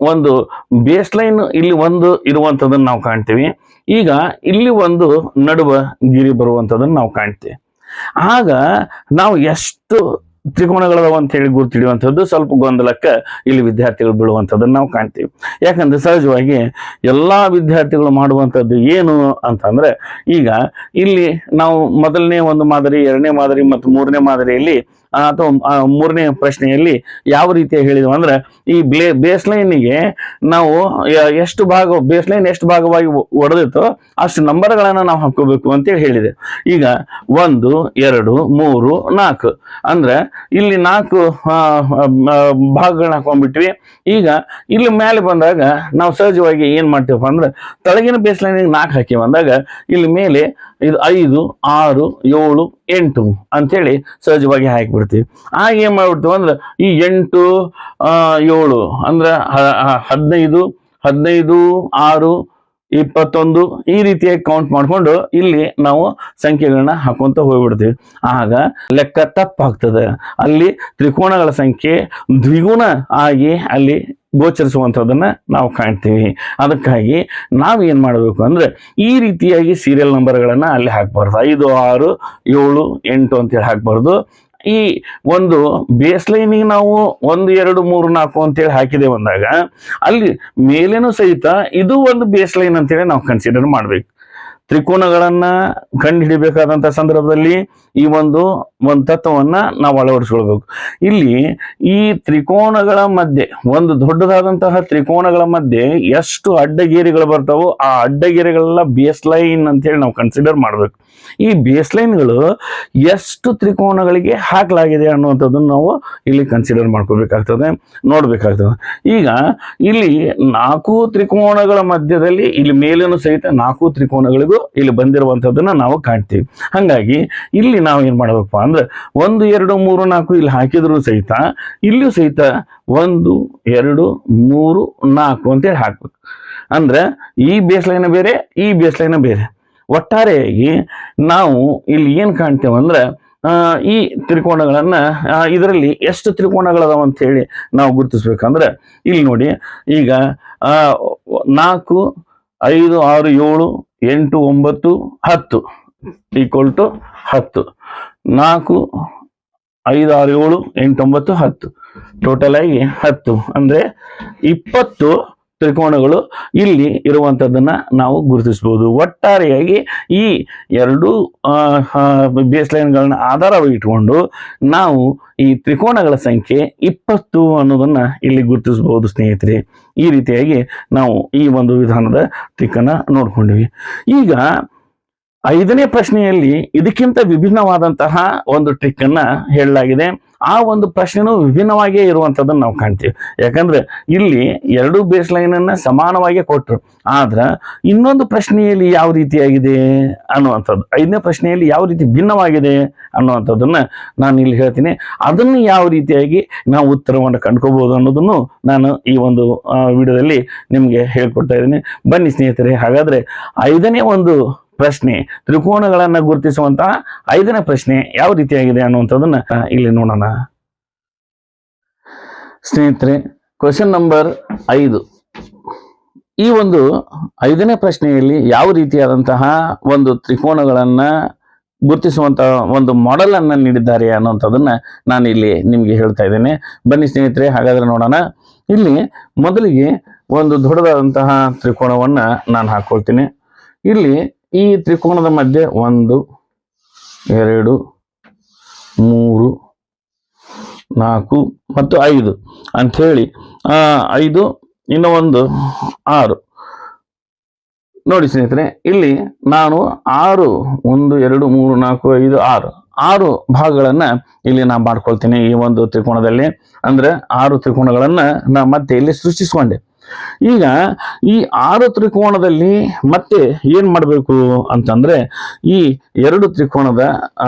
A: ಒಂದು ಬೇಸ್ಲೈನ್ ಇಲ್ಲಿ ಒಂದು ಇರುವಂಥದ್ದನ್ನು ನಾವು ಕಾಣ್ತೀವಿ. ಈಗ ಇಲ್ಲಿ ಒಂದು ನಡುವ ಗಿರಿ ಬರುವಂಥದ್ದನ್ನು ನಾವು ಕಾಣ್ತೀವಿ. ಆಗ ನಾವು ಎಷ್ಟು ತ್ರಿಕೋನಗಳದಾವ ಅಂತ ಹೇಳಿ ಗುರುತಿಡುವಂಥದ್ದು ಸ್ವಲ್ಪ ಗೊಂದಲಕ್ಕೆ ಇಲ್ಲಿ ವಿದ್ಯಾರ್ಥಿಗಳು ಬೀಳುವಂಥದ್ದನ್ನು ನಾವು ಕಾಣ್ತೀವಿ. ಯಾಕಂದ್ರೆ ಸಹಜವಾಗಿ ಎಲ್ಲಾ ವಿದ್ಯಾರ್ಥಿಗಳು ಮಾಡುವಂಥದ್ದು ಏನು ಅಂತಂದ್ರೆ ಈಗ ಇಲ್ಲಿ ನಾವು ಮೊದಲನೇ ಒಂದು ಮಾದರಿ, 2ನೇ ಮಾದರಿ ಮತ್ತು 3ನೇ ಮಾದರಿಯಲ್ಲಿ ಅಥವಾ 3ನೇ ಪ್ರಶ್ನೆಯಲ್ಲಿ ಯಾವ ರೀತಿಯಾಗಿ ಹೇಳಿದ್ವು ಅಂದ್ರೆ ಈ ಬೇಸ್ಲೈನಿಗೆ ನಾವು ಎಷ್ಟು ಭಾಗ ಬೇಸ್ಲೈನ್ ಎಷ್ಟು ಭಾಗವಾಗಿ ಒಡೆದಿತ್ತೋ ಅಷ್ಟು ನಂಬರ್ಗಳನ್ನ ನಾವು ಹಾಕೋಬೇಕು ಅಂತೇಳಿ ಹೇಳಿದೆ. ಈಗ 1 2 3 4 ಅಂದ್ರೆ ಇಲ್ಲಿ 4 ಭಾಗಗಳನ್ನ ಹಾಕೊಂಡ್ಬಿಟ್ವಿ. ಈಗ ಇಲ್ಲಿ ಮೇಲೆ ಬಂದಾಗ ನಾವು ಸಹಜವಾಗಿ ಏನ್ ಮಾಡ್ತೀವಪ್ಪ ಅಂದ್ರೆ ತಳಗಿನ ಬೇಸ್ಲೈನಿಗೆ 4 ಹಾಕಿ ಬಂದಾಗ ಇಲ್ಲಿ ಮೇಲೆ ಇದು 5 6 7 8 ಅಂತೇಳಿ ಸಹಜವಾಗಿ ಹಾಕಿಬಿಡ್ತೀವಿ. ಆಗ ಏನ್ ಮಾಡ್ಬಿಡ್ತೀವಿ ಅಂದ್ರೆ ಈ 8 7 ಅಂದ್ರೆ 15 15 6 21 ಈ ರೀತಿಯಾಗಿ ಕೌಂಟ್ ಮಾಡ್ಕೊಂಡು ಇಲ್ಲಿ ನಾವು ಸಂಖ್ಯೆಗಳನ್ನ ಹಾಕೊಂತ ಹೋಗ್ಬಿಡ್ತೀವಿ. ಆಗ ಲೆಕ್ಕ ತಪ್ಪಾಗ್ತದೆ. ಅಲ್ಲಿ ತ್ರಿಕೋನಗಳ ಸಂಖ್ಯೆ ದ್ವಿಗುಣ ಆಗಿ ಅಲ್ಲಿ ಗೋಚರಿಸುವಂಥದ್ದನ್ನ ನಾವು ಕಾಣ್ತೀವಿ. ಅದಕ್ಕಾಗಿ ನಾವು ಏನ್ ಮಾಡಬೇಕು ಅಂದ್ರೆ ಈ ರೀತಿಯಾಗಿ ಸೀರಿಯಲ್ ನಂಬರ್ಗಳನ್ನ ಅಲ್ಲಿ ಹಾಕ್ಬಾರ್ದು. 5 6 7 8 ಅಂತೇಳಿ ಹಾಕ್ಬಾರ್ದು. ಈ ಒಂದು ಬೇಸ್ ಲೈನಿಗೆ ನಾವು 1 2 3 4 ಅಂತೇಳಿ ಹಾಕಿದೆ ಅಂದಾಗ ಅಲ್ಲಿ ಮೇಲೇನು ಸಹಿತ ಇದು ಒಂದು ಬೇಸ್ ಲೈನ್ ಅಂತೇಳಿ ನಾವು ಕನ್ಸಿಡರ್ ಮಾಡ್ಬೇಕು. ತ್ರಿಕೋನಗಳನ್ನ ಕಂಡು ಹಿಡಿಬೇಕಾದಂತ ಸಂದರ್ಭದಲ್ಲಿ ಈ ಒಂದು ತತ್ವವನ್ನ ನಾವು ಅಳವಡಿಸ್ಕೊಳ್ಬೇಕು. ಇಲ್ಲಿ ಈ ತ್ರಿಕೋನಗಳ ಮಧ್ಯೆ ಒಂದು ದೊಡ್ಡದಾದಂತಹ ತ್ರಿಕೋನಗಳ ಮಧ್ಯೆ ಎಷ್ಟು ಅಡ್ಡಗೇರಿಗಳು ಬರ್ತಾವೋ ಆ ಅಡ್ಡಗೇರಿಗಳೆಲ್ಲ ಬೇಸ್ ಲೈನ್ ಅಂತೇಳಿ ನಾವು ಕನ್ಸಿಡರ್ ಮಾಡ್ಬೇಕು. ಈ ಬೇಸ್ ಲೈನ್ಗಳು ಎಷ್ಟು ತ್ರಿಕೋನಗಳಿಗೆ ಹಾಕಲಾಗಿದೆ ಅನ್ನುವಂಥದ್ದನ್ನು ನಾವು ಇಲ್ಲಿ ಕನ್ಸಿಡರ್ ಮಾಡ್ಕೋಬೇಕಾಗ್ತದೆ, ನೋಡ್ಬೇಕಾಗ್ತದೆ. ಈಗ ಇಲ್ಲಿ 4 ತ್ರಿಕೋನಗಳ ಮಧ್ಯದಲ್ಲಿ ಇಲ್ಲಿ ಮೇಲೇನು ಸಹಿತ 4 ತ್ರಿಕೋನಗಳಿಗೂ ಇಲ್ಲಿ ಬಂದಿರುವಂತದ್ದನ್ನ ನಾವು ಕಾಣ್ತೀವಿ. ಹಂಗಾಗಿ ಇಲ್ಲಿ ನಾವು ಏನ್ ಮಾಡಬೇಕಪ್ಪ ಅಂದ್ರೆ 1 2 3 4 ಇಲ್ಲಿ ಹಾಕಿದ್ರು ಸಹಿತ ಇಲ್ಲಿಯೂ ಸಹಿತ 1 2 3 4 ಅಂತೇಳಿ ಹಾಕ್ಬೇಕು. ಅಂದ್ರೆ ಈ ಬೇಸ್ ಲೈನ್ ಬೇರೆ, ಈ ಬೇಸ್ ಲೈನ್ ಬೇರೆ. ಒಟ್ಟಾರೆಯಾಗಿ ನಾವು ಇಲ್ಲಿ ಏನ್ ಕಾಣ್ತೇವೆ ಅಂದ್ರೆ ಈ ತ್ರಿಕೋನಗಳನ್ನ ಇದರಲ್ಲಿ ಎಷ್ಟು ತ್ರಿಕೋನಗಳದಾವ ಅಂತ ಹೇಳಿ ನಾವು ಗುರುತಿಸ್ಬೇಕಂದ್ರೆ ಇಲ್ಲಿ ನೋಡಿ, ಈಗ 4 5 6 7 8 9 10 ಈಕ್ವಲ್ ಟು 10. 4 5 6 7 8 9 10 ಟೋಟಲ್ ಆಗಿ 10 ಅಂದ್ರೆ 20 ತ್ರಿಕೋನಗಳು ಇಲ್ಲಿ ಇರುವಂತದ್ದನ್ನ ನಾವು ಗುರುತಿಸಬಹುದು. ಒಟ್ಟಾರೆಯಾಗಿ ಈ ಎರಡು ಬೇಸ್ ಲೈನ್ಗಳನ್ನ ಆಧಾರವಾಗಿ ಇಟ್ಕೊಂಡು ನಾವು ಈ ತ್ರಿಕೋನಗಳ ಸಂಖ್ಯೆ 20 ಅನ್ನೋದನ್ನ ಇಲ್ಲಿ ಗುರುತಿಸಬಹುದು ಸ್ನೇಹಿತರೆ. ಈ ರೀತಿಯಾಗಿ ನಾವು ಈ ಒಂದು ವಿಧಾನದ ಟ್ರಿಕ್ಕನ್ನ ನೋಡ್ಕೊಂಡಿವಿ. ಈಗ 5ನೇ ಪ್ರಶ್ನೆಯಲ್ಲಿ ಇದಕ್ಕಿಂತ ವಿಭಿನ್ನವಾದಂತಹ ಒಂದು ಟ್ರಿಕ್ ಅನ್ನ ಹೇಳಲಾಗಿದೆ. ಆ ಒಂದು ಪ್ರಶ್ನೆನೂ ವಿಭಿನ್ನವಾಗಿಯೇ ಇರುವಂತದ್ದನ್ನು ನಾವು ಕಾಣ್ತೀವಿ. ಯಾಕಂದ್ರೆ ಇಲ್ಲಿ 2 ಬೇಸ್ ಲೈನ್ ಅನ್ನ ಸಮಾನವಾಗಿ ಕೊಟ್ಟರು, ಆದ್ರೆ ಇನ್ನೊಂದು ಪ್ರಶ್ನೆಯಲ್ಲಿ ಯಾವ ರೀತಿಯಾಗಿದೆ ಅನ್ನುವಂಥದ್ದು, 5ನೇ ಪ್ರಶ್ನೆಯಲ್ಲಿ ಯಾವ ರೀತಿ ಭಿನ್ನವಾಗಿದೆ ಅನ್ನುವಂಥದ್ದನ್ನ ನಾನು ಇಲ್ಲಿ ಹೇಳ್ತೀನಿ. ಅದನ್ನು ಯಾವ ರೀತಿಯಾಗಿ ನಾವು ಉತ್ತರವನ್ನು ಕಂಡ್ಕೋಬಹುದು ಅನ್ನೋದನ್ನು ನಾನು ಈ ಒಂದು ವಿಡಿಯೋದಲ್ಲಿ ನಿಮಗೆ ಹೇಳ್ಕೊಡ್ತಾ ಇದ್ದೀನಿ. ಬನ್ನಿ ಸ್ನೇಹಿತರೆ, ಹಾಗಾದ್ರೆ 5ನೇ ಒಂದು ಪ್ರಶ್ನೆ, ತ್ರಿಕೋನಗಳನ್ನ ಗುರುತಿಸುವಂತಹ 5ನೇ ಪ್ರಶ್ನೆ ಯಾವ ರೀತಿಯಾಗಿದೆ ಅನ್ನುವಂಥದ್ದನ್ನ ಇಲ್ಲಿ ನೋಡೋಣ ಸ್ನೇಹಿತರೆ. Question number 5. ಈ ಒಂದು 5ನೇ ಪ್ರಶ್ನೆಯಲ್ಲಿ ಯಾವ ರೀತಿಯಾದಂತಹ ಒಂದು ತ್ರಿಕೋನಗಳನ್ನ ಗುರುತಿಸುವಂತಹ ಒಂದು ಮಾಡೆಲ್ ಅನ್ನ ನೀಡಿದ್ದಾರೆ ಅನ್ನುವಂಥದ್ದನ್ನ ನಾನು ಇಲ್ಲಿ ನಿಮ್ಗೆ ಹೇಳ್ತಾ ಇದ್ದೇನೆ. ಬನ್ನಿ ಸ್ನೇಹಿತರೆ, ಹಾಗಾದ್ರೆ ನೋಡೋಣ. ಇಲ್ಲಿ ಮೊದಲಿಗೆ ಒಂದು ದೊಡ್ಡದಾದಂತಹ ತ್ರಿಕೋನವನ್ನ ನಾನು ಹಾಕೊಳ್ತೀನಿ. ಇಲ್ಲಿ ಈ ತ್ರಿಕೋನದ ಮಧ್ಯೆ 1 2 3 4 ಮತ್ತು 5 ಅಂಥೇಳಿ 5 ಇನ್ನು ಒಂದು 6 ನೋಡಿ ಸ್ನೇಹಿತರೆ. ಇಲ್ಲಿ ನಾನು 6 1 2 3 4 5 6 ಭಾಗಗಳನ್ನ ಇಲ್ಲಿ ನಾ ಮಾಡ್ಕೊಳ್ತೀನಿ ಈ ಒಂದು ತ್ರಿಕೋನದಲ್ಲಿ. ಅಂದ್ರೆ 6 ತ್ರಿಕೋನಗಳನ್ನ ನಾ ಮತ್ತೆ ಇಲ್ಲಿ ಸೃಷ್ಟಿಸ್ಕೊಂಡೆ. ಈಗ ಈ 6 ತ್ರಿಕೋನದಲ್ಲಿ ಮತ್ತೆ ಏನ್ ಮಾಡಬೇಕು ಅಂತಂದ್ರೆ ಈ 2 ತ್ರಿಕೋನದ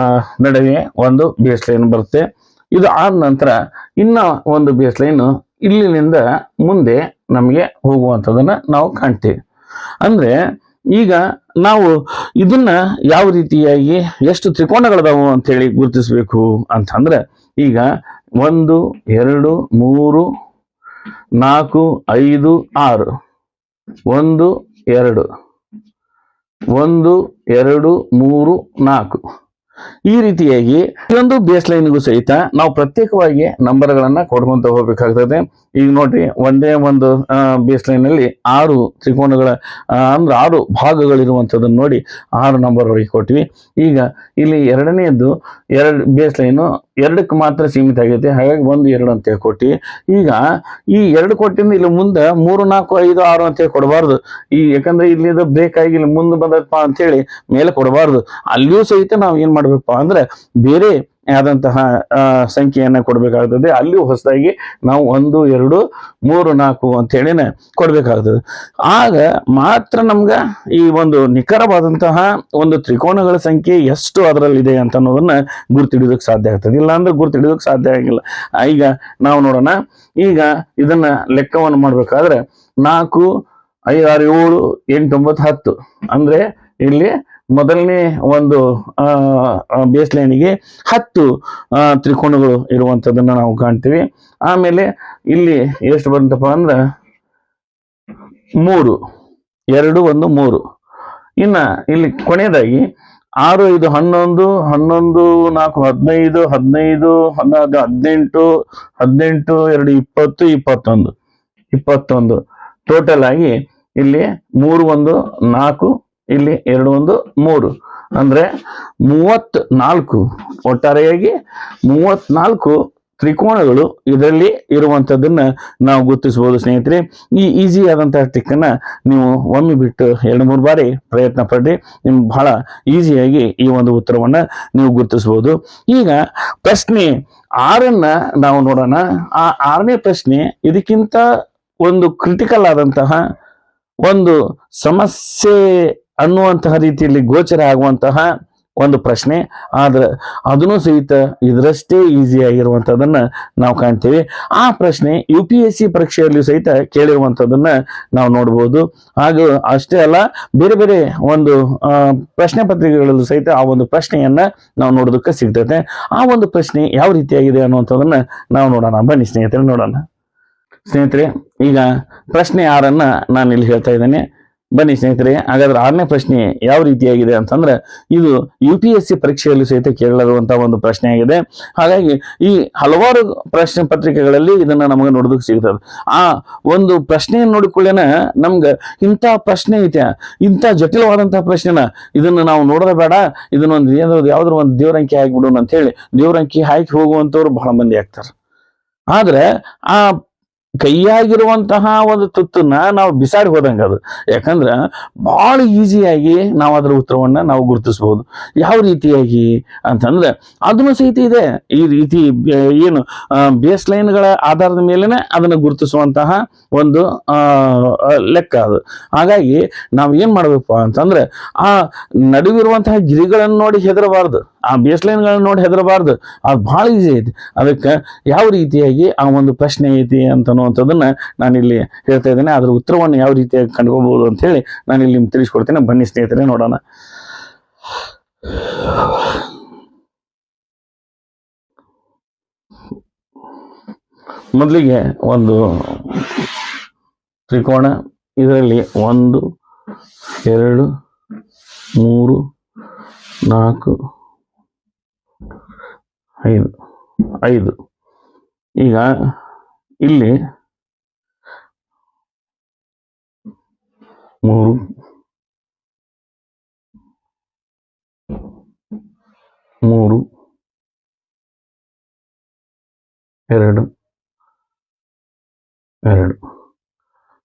A: ನಡುವೆ ಒಂದು ಬೇಸ್ ಲೈನ್ ಬರುತ್ತೆ. ಇದು ಆದ ನಂತರ ಇನ್ನ ಒಂದು ಬೇಸ್ ಲೈನ್ ಇಲ್ಲಿನಿಂದ ಮುಂದೆ ನಮಗೆ ಹೋಗುವಂಥದ್ದನ್ನ ನಾವು ಕಾಣ್ತೀವಿ. ಅಂದ್ರೆ ಈಗ ನಾವು ಇದನ್ನ ಯಾವ ರೀತಿಯಾಗಿ ಎಷ್ಟು ತ್ರಿಕೋನಗಳದಾವು ಅಂತ ಹೇಳಿ ಗುರುತಿಸ್ಬೇಕು ಅಂತಂದ್ರೆ, ಈಗ 1 2 3 4 5 6 1 2 1 2 3 4 ಈ ರೀತಿಯಾಗಿ ಪ್ರತಿಯೊಂದು ಬೇಸ್ ಲೈನ್ಗೂ ಸಹಿತ ನಾವು ಪ್ರತ್ಯೇಕವಾಗಿ ನಂಬರ್ಗಳನ್ನ ಕೊಡ್ಕೊಂತ ಹೋಗ್ಬೇಕಾಗ್ತದೆ. ಈಗ ನೋಡ್ರಿ, ಒಂದೇ ಒಂದು ಬೇಸ್ ಲೈನ್ ಅಲ್ಲಿ 6 ತ್ರಿಕೋನಗಳ ಅಂದ್ರೆ 6 ಭಾಗಗಳಿರುವಂಥದ್ದನ್ನು ನೋಡಿ 6 ನಂಬರ್ ವರೆಗೆ ಕೊಟ್ವಿ. ಈಗ ಇಲ್ಲಿ ಎರಡನೇದು 2 ಬೇಸ್ ಲೈನು 2ಕ್ಕೆ ಮಾತ್ರ ಸೀಮಿತ ಆಗೈತೆ, ಹಾಗಾಗಿ 1 2 ಅಂತೇಳಿ ಕೊಟ್ಟಿ. ಈಗ ಈ 2 ಕೊಟ್ಟಿಂದ ಇಲ್ಲಿ ಮುಂದೆ 3 4 5 6 ಅಂತೇಳಿ ಕೊಡಬಾರ್ದು. ಯಾಕಂದ್ರೆ ಇಲ್ಲಿ ಬ್ರೇಕ್ ಆಗಿ ಇಲ್ಲಿ ಮುಂದೆ ಬಂದಪ್ಪ ಅಂತೇಳಿ ಮೇಲೆ ಕೊಡಬಾರ್ದು. ಅಲ್ಲಿಯೂ ಸಹಿತ ನಾವು ಏನ್ ಮಾಡ್ಬೇಕಪ್ಪ ಅಂದ್ರೆ ಬೇರೆ ಆದಂತಹ ಸಂಖ್ಯೆಯನ್ನ ಕೊಡ್ಬೇಕಾಗ್ತದೆ. ಅಲ್ಲಿಯೂ ಹೊಸದಾಗಿ ನಾವು 1 2 3 4 ಅಂತ ಹೇಳಿನೇ ಕೊಡ್ಬೇಕಾಗ್ತದೆ. ಆಗ ಮಾತ್ರ ನಮ್ಗ ಈ ಒಂದು ನಿಖರವಾದಂತಹ ಒಂದು ತ್ರಿಕೋನಗಳ ಸಂಖ್ಯೆ ಎಷ್ಟು ಅದರಲ್ಲಿದೆ ಅಂತ ಅನ್ನೋದನ್ನ ಗುರ್ತಿಡಿಯೋದಕ್ಕೆ ಸಾಧ್ಯ ಆಗ್ತದೆ. ಇಲ್ಲ ಅಂದ್ರೆ ಗುರ್ತಿಡಿಯೋದಕ್ಕೆ ಸಾಧ್ಯ ಆಗಿಲ್ಲ. ಈಗ ನಾವು ನೋಡೋಣ. ಈಗ ಇದನ್ನ ಲೆಕ್ಕವನ್ನು ಮಾಡ್ಬೇಕಾದ್ರೆ 4 5 6 7 8 9 10 ಅಂದ್ರೆ ಇಲ್ಲಿ ಮೊದಲನೇ ಒಂದು ಬೇಸ್ ಲೈನಿಗೆ 10 ತ್ರಿಕೋನಗಳು ಇರುವಂತದನ್ನ ನಾವು ಕಾಣ್ತೀವಿ. ಆಮೇಲೆ ಇಲ್ಲಿ ಎಷ್ಟು ಬಂತಪ್ಪ ಅಂದ್ರೆ 3 2 1 3. ಇನ್ನ ಇಲ್ಲಿ ಕೊನೆಯದಾಗಿ 6 5 11 11 4 15 15 11 18 18 2 20 21 21 ಟೋಟಲ್ ಆಗಿ ಇಲ್ಲಿ 3 1 4 ಇಲ್ಲಿ 2 1 3 ಅಂದ್ರೆ 34 ಒಟ್ಟಾರೆಯಾಗಿ 34 ತ್ರಿಕೋನಗಳು ಇದರಲ್ಲಿ ಇರುವಂತದ್ದನ್ನ ನಾವು ಗುರುತಿಸಬಹುದು ಸ್ನೇಹಿತರೆ. ಈ ಈಸಿ ಆದಂತಹ ಟ್ರಿಕ್ ಅನ್ನ ನೀವು ಒಮ್ಮೆ ಬಿಟ್ಟು 2-3 ಬಾರಿ ಪ್ರಯತ್ನ ಪಡ್ರಿ, ನಿಮ್ಗೆ ಬಹಳ ಈಸಿಯಾಗಿ ಈ ಒಂದು ಉತ್ತರವನ್ನ ನೀವು ಗುರುತಿಸಬಹುದು. ಈಗ ಪ್ರಶ್ನೆ 6 ನಾವು ನೋಡೋಣ. ಆ 6ನೇ ಪ್ರಶ್ನೆ ಇದಕ್ಕಿಂತ ಒಂದು ಕ್ರಿಟಿಕಲ್ ಆದಂತಹ ಒಂದು ಸಮಸ್ಯೆ ಅನ್ನುವಂತಹ ರೀತಿಯಲ್ಲಿ ಗೋಚರ ಆಗುವಂತಹ ಒಂದು ಪ್ರಶ್ನೆ, ಆದ್ರೆ ಅದನ್ನು ಸಹಿತ ಇದರಷ್ಟೇ ಈಸಿ ಆಗಿರುವಂತದನ್ನ ನಾವು ಕಾಣ್ತೇವೆ. ಆ ಪ್ರಶ್ನೆ UPSC ಪರೀಕ್ಷೆಯಲ್ಲಿ ಸಹಿತ ಕೇಳಿರುವಂತದನ್ನ ನಾವು ನೋಡ್ಬೋದು. ಹಾಗೂ ಅಷ್ಟೇ ಅಲ್ಲ, ಬೇರೆ ಬೇರೆ ಒಂದು ಪ್ರಶ್ನೆ ಪತ್ರಿಕೆಗಳಲ್ಲೂ ಸಹಿತ ಆ ಒಂದು ಪ್ರಶ್ನೆಯನ್ನ ನಾವು ನೋಡೋದಕ್ಕೆ ಸಿಗ್ತೈತೆ. ಆ ಒಂದು ಪ್ರಶ್ನೆ ಯಾವ ರೀತಿಯಾಗಿದೆ ಅನ್ನುವಂಥದ್ದನ್ನ ನಾವು ನೋಡೋಣ. ಬನ್ನಿ ಸ್ನೇಹಿತರೆ ನೋಡೋಣ. ಸ್ನೇಹಿತರೆ, ಈಗ ಪ್ರಶ್ನೆ 6 ನಾನು ಇಲ್ಲಿ ಹೇಳ್ತಾ ಇದ್ದೇನೆ. ಬನ್ನಿ ಸ್ನೇಹಿತರೆ, ಹಾಗಾದ್ರೆ 6ನೇ ಪ್ರಶ್ನೆ ಯಾವ ರೀತಿಯಾಗಿದೆ ಅಂತಂದ್ರೆ, ಇದು UPSC ಪರೀಕ್ಷೆಯಲ್ಲಿ ಸಹಿತ ಕೇಳಲಿರುವಂತಹ ಒಂದು ಪ್ರಶ್ನೆ ಆಗಿದೆ. ಹಾಗಾಗಿ ಈ ಹಲವಾರು ಪ್ರಶ್ನೆ ಪತ್ರಿಕೆಗಳಲ್ಲಿ ಇದನ್ನ ನಮಗೆ ನೋಡೋದಕ್ಕೆ ಸಿಗ್ತದೆ. ಆ ಒಂದು ಪ್ರಶ್ನೆಯನ್ನು ನೋಡಿಕೊಳ್ಳೇನ ನಮ್ಗೆ ಇಂಥ ಪ್ರಶ್ನೆ ಐತೆ, ಇಂಥ ಜಟಿಲವಾದಂತಹ ಪ್ರಶ್ನೆನ ಇದನ್ನ ನಾವು ನೋಡೋದೇ ಬೇಡ, ಇದನ್ನೊಂದು ಯಾವ್ದಾದ್ರು ಒಂದು ದೇವರಂಕಿ ಹಾಕಿಬಿಡೋಣ ಅಂತ ಹೇಳಿ ದೇವರಂಕಿ ಹಾಕಿ ಹೋಗುವಂತವ್ರು ಬಹಳ ಮಂದಿ ಆಗ್ತಾರೆ. ಆದ್ರೆ ಆ ಕೈಯಾಗಿರುವಂತಹ ಒಂದು ತುತ್ತನ್ನ ನಾವು ಬಿಸಾಡಿ ಹೋದಂಗ ಅದು. ಯಾಕಂದ್ರ ಬಹಳ ಈಸಿಯಾಗಿ ನಾವು ಅದರ ಉತ್ತರವನ್ನ ನಾವು ಗುರುತಿಸಬಹುದು. ಯಾವ ರೀತಿಯಾಗಿ ಅಂತಂದ್ರೆ ಅದನ್ನು ಸಹಿತ ಇದೆ. ಈ ರೀತಿ ಏನು ಬೇಸ್ ಲೈನ್ಗಳ ಆಧಾರದ ಮೇಲೆನೆ ಅದನ್ನ ಗುರುತಿಸುವಂತಹ ಒಂದು ಲೆಕ್ಕ ಅದು. ಹಾಗಾಗಿ ನಾವು ಏನ್ ಮಾಡ್ಬೇಕಪ್ಪ ಅಂತಂದ್ರೆ, ಆ ನಡುವಿರುವಂತಹ ಗಿರಿಗಳನ್ನು ನೋಡಿ ಹೆದರಬಾರ್ದು, ಆ ಬೇಸ್ ಲೈನ್ಗಳನ್ನ ನೋಡಿ ಹೆದರಬಾರ್ದು. ಅದು ಬಹಳ ಈಸಿ ಐತಿ. ಅದಕ್ಕೆ ಯಾವ ರೀತಿಯಾಗಿ ಆ ಒಂದು ಪ್ರಶ್ನೆ ಐತಿ ಅಂತನ್ನುವಂಥದ್ದನ್ನ ನಾನಿಲ್ಲಿ ಹೇಳ್ತಾ ಇದ್ದೇನೆ. ಅದ್ರ ಉತ್ತರವನ್ನು ಯಾವ ರೀತಿಯಾಗಿ ಕಂಡುಕೋಬಹುದು ಅಂತ ಹೇಳಿ ನಾನು ಇಲ್ಲಿ ನಿಮ್ಗೆ ತಿಳಿಸ್ಕೊಡ್ತೇನೆ. ಬನ್ನಿ ಸ್ನೇಹಿತರೆ ನೋಡೋಣ. ಮೊದಲಿಗೆ ಒಂದು ತ್ರಿಕೋಣ, ಇದರಲ್ಲಿ 1 2 3 4 5. ಈಗ ಇಲ್ಲಿ 3 3 2 2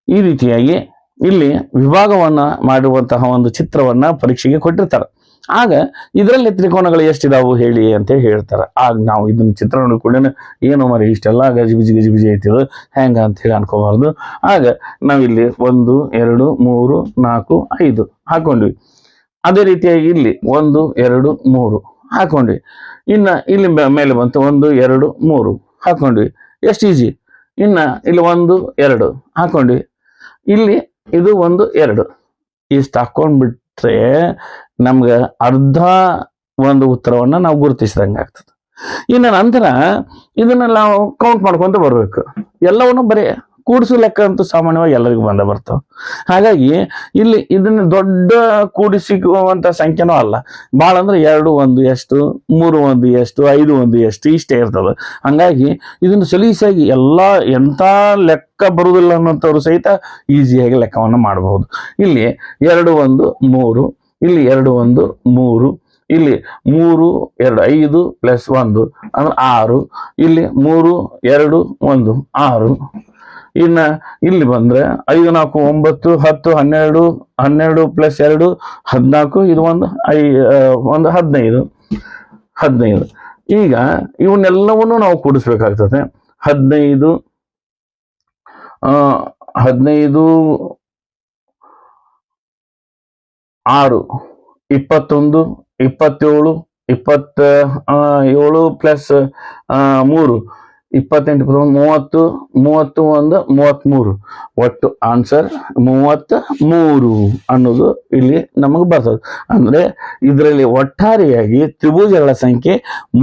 A: ಈ ರೀತಿಯಾಗಿ ಇಲ್ಲಿ ವಿಭಾಗವನ್ನ ಮಾಡುವಂತಹ ಒಂದು ಚಿತ್ರವನ್ನ ಪರೀಕ್ಷೆಗೆ ಕೊಟ್ಟಿರ್ತಾರೆ. ಆಗ ಇದರಲ್ಲಿ ತ್ರಿಕೋನಗಳು ಎಷ್ಟಿದಾವು ಹೇಳಿ ಅಂತ ಹೇಳ್ತಾರೆ. ಆಗ ನಾವು ಇದನ್ನ ಚಿತ್ರ ನೋಡಿಕೊಳ್ಳೇನೆ ಏನು ಮರಿ ಇಷ್ಟೆಲ್ಲ ಗಜಿಬಿಜಿ ಐತಿದು ಹೆಂಗ ಅಂತ ಹೇಳಿ ಅನ್ಕೋಬಾರ್ದು. ಆಗ ನಾವಿಲ್ಲಿ 1 2 3 4 5 ಹಾಕೊಂಡ್ವಿ. ಅದೇ ರೀತಿಯಾಗಿ ಇಲ್ಲಿ 1 2 3 ಹಾಕೊಂಡ್ವಿ. ಇನ್ನ ಇಲ್ಲಿ ಮೇಲೆ ಬಂತು 1 2 3 ಹಾಕೊಂಡ್ವಿ. ಎಷ್ಟು ಈಜಿ. ಇನ್ನ ಇಲ್ಲಿ 1 2 ಹಾಕೊಂಡ್ವಿ. ಇಲ್ಲಿ ಇದು 1 2 ಇಷ್ಟು ಹಾಕೊಂಡ್ಬಿಟ್ರೆ ನಮ್ಗೆ ಅರ್ಧ ಒಂದು ಉತ್ತರವನ್ನ ನಾವು ಗುರುತಿಸಿದಂಗೆ ಆಗ್ತದೆ. ಇನ್ನು ನಂತರ ಇದನ್ನ ನಾವು ಕೌಂಟ್ ಮಾಡ್ಕೊಂತ ಬರ್ಬೇಕು. ಎಲ್ಲವನ್ನು ಬರೀ ಕೂಡಿಸು ಲೆಕ್ಕ ಅಂತೂ ಸಾಮಾನ್ಯವಾಗಿ ಎಲ್ಲರಿಗೂ ಬರ್ತಾವ. ಹಾಗಾಗಿ ಇಲ್ಲಿ ಇದನ್ನ ದೊಡ್ಡ ಕೂಡಿಸಿರುವಂತ ಸಂಖ್ಯೆನೂ ಅಲ್ಲ. ಭಾಳ ಅಂದ್ರೆ 2 1 ಎಷ್ಟು, 3 1 ಎಷ್ಟು, 5 1 ಎಷ್ಟು ಇಷ್ಟೇ ಇರ್ತದೆ. ಹಂಗಾಗಿ ಇದನ್ನು ಸಲೀಸಾಗಿ ಎಂಥ ಲೆಕ್ಕ ಬರುವುದಿಲ್ಲ ಅನ್ನೋಂಥವ್ರು ಸಹಿತ ಈಸಿಯಾಗಿ ಲೆಕ್ಕವನ್ನು ಮಾಡಬಹುದು. ಇಲ್ಲಿ 2 1 3, ಇಲ್ಲಿ 2 1 3, ಇಲ್ಲಿ 3 2 5 + 1 ಅಂದ್ರೆ 6, ಇಲ್ಲಿ 3 2 1 6. ಇನ್ನ ಇಲ್ಲಿ ಬಂದ್ರೆ 5 4 9 10 12 12 + 2 14, ಇದು ಒಂದು 15. ಈಗ ಇವನ್ನೆಲ್ಲವನ್ನು ನಾವು ಕೂಡಿಸ್ಬೇಕಾಗ್ತದೆ. 15 6 21 27 27 + 3 28 30 31 33. ಒಟ್ಟು ಆನ್ಸರ್ 33 ಅನ್ನೋದು ಇಲ್ಲಿ ನಮಗೆ ಬರ್ತದೆ. ಅಂದ್ರೆ ಇದರಲ್ಲಿ ಒಟ್ಟಾರೆಯಾಗಿ ತ್ರಿಭುಜಗಳ ಸಂಖ್ಯೆ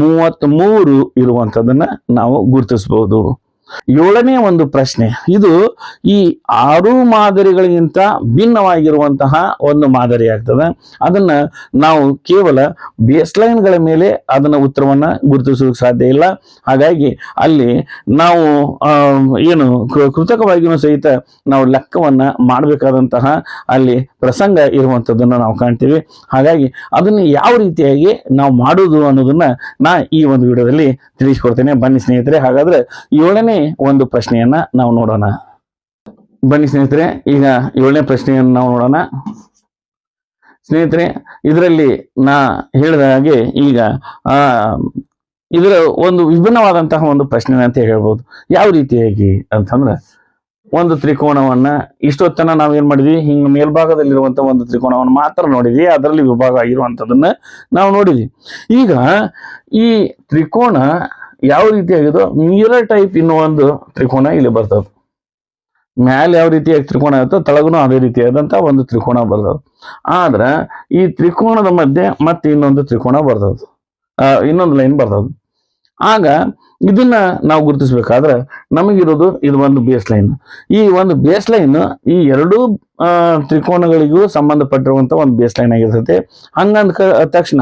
A: 33 ಇರುವಂತದನ್ನ ನಾವು ಗುರುತಿಸಬಹುದು. ಏಳನೇ ಒಂದು ಪ್ರಶ್ನೆ, ಇದು ಈ 6 ಮಾದರಿಗಳಿಗಿಂತ ಭಿನ್ನವಾಗಿರುವಂತಹ ಒಂದು ಮಾದರಿ ಆಗ್ತದೆ. ಅದನ್ನ ನಾವು ಕೇವಲ ಬೇಸ್ಲೈನ್ಗಳ ಮೇಲೆ ಅದನ್ನ ಉತ್ತರವನ್ನ ಗುರುತಿಸೋಕೆ ಸಾಧ್ಯ ಇಲ್ಲ. ಹಾಗಾಗಿ ಅಲ್ಲಿ ನಾವು ಏನು ಕೃತಕವಾಗಿಯೂ ಸಹಿತ ನಾವು ಲೆಕ್ಕವನ್ನ ಮಾಡಬೇಕಾದಂತಹ ಅಲ್ಲಿ ಪ್ರಸಂಗ ಇರುವಂಥದ್ದನ್ನು ನಾವು ಕಾಣ್ತೀವಿ. ಹಾಗಾಗಿ ಅದನ್ನು ಯಾವ ರೀತಿಯಾಗಿ ನಾವು ಮಾಡೋದು ಅನ್ನೋದನ್ನ ನಾ ಈ ಒಂದು ವಿಡಿಯೋದಲ್ಲಿ ತಿಳಿಸ್ಕೊಡ್ತೇನೆ. ಬನ್ನಿ ಸ್ನೇಹಿತರೆ, ಹಾಗಾದ್ರೆ 7ನೇ ಒಂದು ಪ್ರಶ್ನೆಯನ್ನ ನಾವು ನೋಡೋಣ. ಬನ್ನಿ ಸ್ನೇಹಿತರೆ, ಈಗ 7ನೇ ಪ್ರಶ್ನೆಯನ್ನು ನಾವು ನೋಡೋಣ. ಸ್ನೇಹಿತರೆ, ಇದರಲ್ಲಿ ನಾ ಹೇಳಿದ ಹಾಗೆ ಈಗ ಇದರ ಒಂದು ವಿಭಿನ್ನವಾದಂತಹ ಒಂದು ಪ್ರಶ್ನೆ ಅಂತ ಹೇಳ್ಬೋದು. ಯಾವ ರೀತಿಯಾಗಿ ಅಂತಂದ್ರೆ, ಒಂದು ತ್ರಿಕೋನವನ್ನ ಇಷ್ಟೊತ್ತನ ನಾವೇನ್ ಮಾಡಿದ್ವಿ, ಹಿಂಗ ಮೇಲ್ಭಾಗದಲ್ಲಿರುವಂತಹ ಒಂದು ತ್ರಿಕೋನವನ್ನು ಮಾತ್ರ ನೋಡಿದ್ವಿ, ಅದರಲ್ಲಿ ವಿಭಾಗ ಆಗಿರುವಂತದನ್ನ ನಾವು ನೋಡಿದ್ವಿ. ಈಗ ಈ ತ್ರಿಕೋನ ಯಾವ ರೀತಿಯಾಗಿದೋ ಮಿರರ್ ಟೈಪ್ ಇನ್ನೂ ಒಂದು ತ್ರಿಕೋನ ಇಲ್ಲಿ ಬರ್ತದೆ. ಮ್ಯಾಲೆ ಯಾವ ರೀತಿಯಾಗಿ ತ್ರಿಕೋನ ಇರುತ್ತೋ ತಳಗುನು ಅದೇ ರೀತಿಯಾದಂತ ಒಂದು ತ್ರಿಕೋನ ಬರ್ತದೆ. ಆದ್ರೆ ಈ ತ್ರಿಕೋನದ ಮಧ್ಯೆ ಮತ್ತೆ ಇನ್ನೊಂದು ತ್ರಿಕೋನ ಬರ್ತದೆ, ಇನ್ನೊಂದು ಲೈನ್ ಬರ್ತದೆ. ಆಗ ಇದನ್ನ ನಾವು ಗುರುತಿಸ್ಬೇಕಾದ್ರೆ ನಮಗಿರೋದು ಇದು ಒಂದು ಬೇಸ್ ಲೈನ್. ಈ ಒಂದು ಬೇಸ್ ಲೈನ್ ಈ ಎರಡೂ ತ್ರಿಕೋನಗಳಿಗೂ ಸಂಬಂಧಪಟ್ಟಿರುವಂತ ಒಂದು ಬೇಸ್ ಲೈನ್ ಆಗಿರ್ತೈತೆ. ಹಂಗಂದ ತಕ್ಷಣ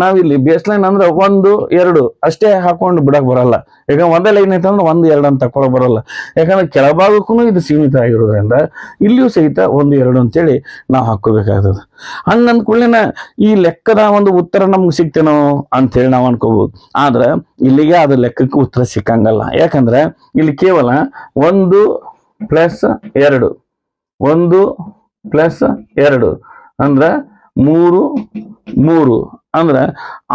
A: ನಾವಿಲ್ಲಿ ಬೇಸ್ ಲೈನ್ ಅಂದ್ರೆ 1, 2 ಅಷ್ಟೇ ಹಾಕೊಂಡು ಬಿಡಕ್ ಬರಲ್ಲ. ಯಾಕಂದ್ರೆ ಒಂದೇ ಲೈನ್ ಐತಂದ್ರೆ 1, 2 ಅಂತ ತಕೊಳಕ್ ಬರಲ್ಲ. ಯಾಕಂದ್ರೆ ಕೆಳಭಾಗಕ್ಕೂ ಇದು ಸೀಮಿತ ಆಗಿರೋದ್ರಿಂದ ಇಲ್ಲಿಯೂ ಸಹಿತ 1, 2 ಅಂತೇಳಿ ನಾವು ಹಾಕೋಬೇಕಾಗ್ತದೆ. ಹಂಗಂದ ಕೂಡಲಿನ ಈ ಲೆಕ್ಕದ ಒಂದು ಉತ್ತರ ನಮ್ಗೆ ಸಿಗ್ತೇನೋ ಅಂತೇಳಿ ನಾವು ಅನ್ಕೋಬಹುದು. ಆದ್ರೆ ಇಲ್ಲಿಗೆ ಅದ್ರ ಲೆಕ್ಕಕ್ಕೆ ಉತ್ತರ ಸಿಕ್ಕಂಗಲ್ಲ. ಯಾಕಂದ್ರೆ ಇಲ್ಲಿ ಕೇವಲ 1 + 2 1 + 2 ಅಂದ್ರೆ 3 3 ಅಂದ್ರೆ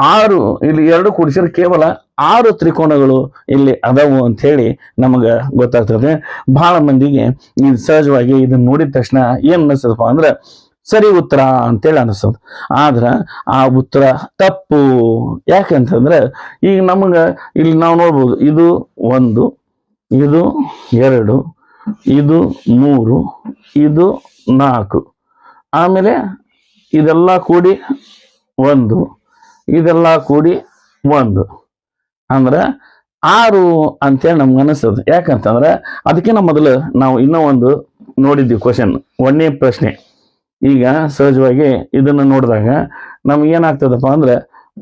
A: 6. ಇಲ್ಲಿ 2 ಕೂಡಿಸಿದ್ರೆ ಕೇವಲ 6 ತ್ರಿಕೋನಗಳು ಇಲ್ಲಿ ಅದಾವು ಅಂತ ಹೇಳಿ ನಮಗ ಗೊತ್ತಾಗ್ತದೆ. ಬಹಳ ಮಂದಿಗೆ ಇದು ಸಹಜವಾಗಿ ಇದನ್ನ ನೋಡಿದ ತಕ್ಷಣ ಏನ್ ಅನಿಸ್ತದಪ್ಪ ಅಂದ್ರೆ ಸರಿ ಉತ್ತರ ಅಂತೇಳಿ ಅನಿಸ್ತದ. ಆದ್ರ ಆ ಉತ್ತರ ತಪ್ಪು. ಯಾಕಂತಂದ್ರೆ ಈಗ ನಮಗ ಇಲ್ಲಿ ನಾವು ನೋಡ್ಬೋದು, ಇದು 1, ಇದು 2, ಇದು 3, ಇದು 4, ಆಮೇಲೆ ಇದೆಲ್ಲ ಕೂಡಿ 1, ಇದೆಲ್ಲ ಕೂಡಿ 1 ಅಂದ್ರೆ 6 ಅಂತೇಳಿ ನಮ್ಗೆ ಅನಿಸ್ತದೆ. ಯಾಕಂತಂದ್ರೆ ಅದಕ್ಕಿಂತ ಮೊದಲು ನಾವು ಇನ್ನೂ ಒಂದು ನೋಡಿದ್ವಿ ಕ್ವಶನ್, 1ನೇ ಪ್ರಶ್ನೆ. ಈಗ ಸಹಜವಾಗಿ ಇದನ್ನ ನೋಡಿದಾಗ ನಮ್ಗೆ ಏನಾಗ್ತದಪ್ಪ ಅಂದ್ರೆ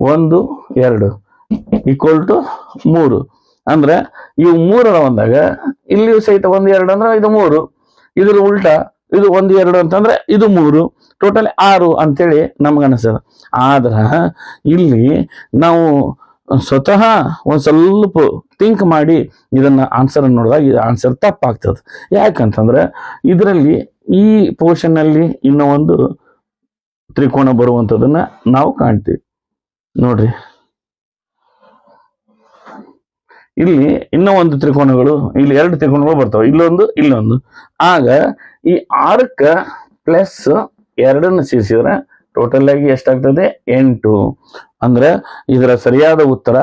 A: 1, 2 = 3 ಅಂದ್ರೆ ಇವು 3 ಬಂದಾಗ ಇಲ್ಲಿಯೂ ಸಹಿತ 1, 2 ಅಂದ್ರೆ ಇದು 3, ಇದ್ರ ಉಲ್ಟಾ ಇದು 1, 2 ಅಂತಂದ್ರೆ ಇದು 3, ಟೋಟಲ್ 6 ಅಂತೇಳಿ ನಮ್ಗೆ ಅನಿಸ್ತದ. ಆದ್ರ ಇಲ್ಲಿ ನಾವು ಸ್ವತಃ ಒಂದ್ ಸ್ವಲ್ಪ ಥಿಂಕ್ ಮಾಡಿ ಇದನ್ನ ಆನ್ಸರ್ ನೋಡಿದಾಗ ಇದು ಆನ್ಸರ್ ತಪ್ಪಾಗ್ತದೆ. ಯಾಕಂತಂದ್ರೆ ಇದರಲ್ಲಿ ಈ ಪೋರ್ಷನ್ ಅಲ್ಲಿ ಇನ್ನೂ ಒಂದು ತ್ರಿಕೋನ ಬರುವಂತದನ್ನ ನಾವು ಕಾಣ್ತೀವಿ. ನೋಡ್ರಿ, ಇಲ್ಲಿ ಇನ್ನೂ ಒಂದು ತ್ರಿಕೋನಗಳು, ಇಲ್ಲಿ 2 ತ್ರಿಕೋನಗಳು ಬರ್ತಾವೆ, ಇಲ್ಲೊಂದು. ಆಗ ಈ 6ಕ್ಕೆ +2 ಸೇರಿಸಿದ್ರೆ ಟೋಟಲ್ ಆಗಿ ಎಷ್ಟಾಗ್ತದೆ? 8. ಅಂದ್ರೆ ಇದರ ಸರಿಯಾದ ಉತ್ತರ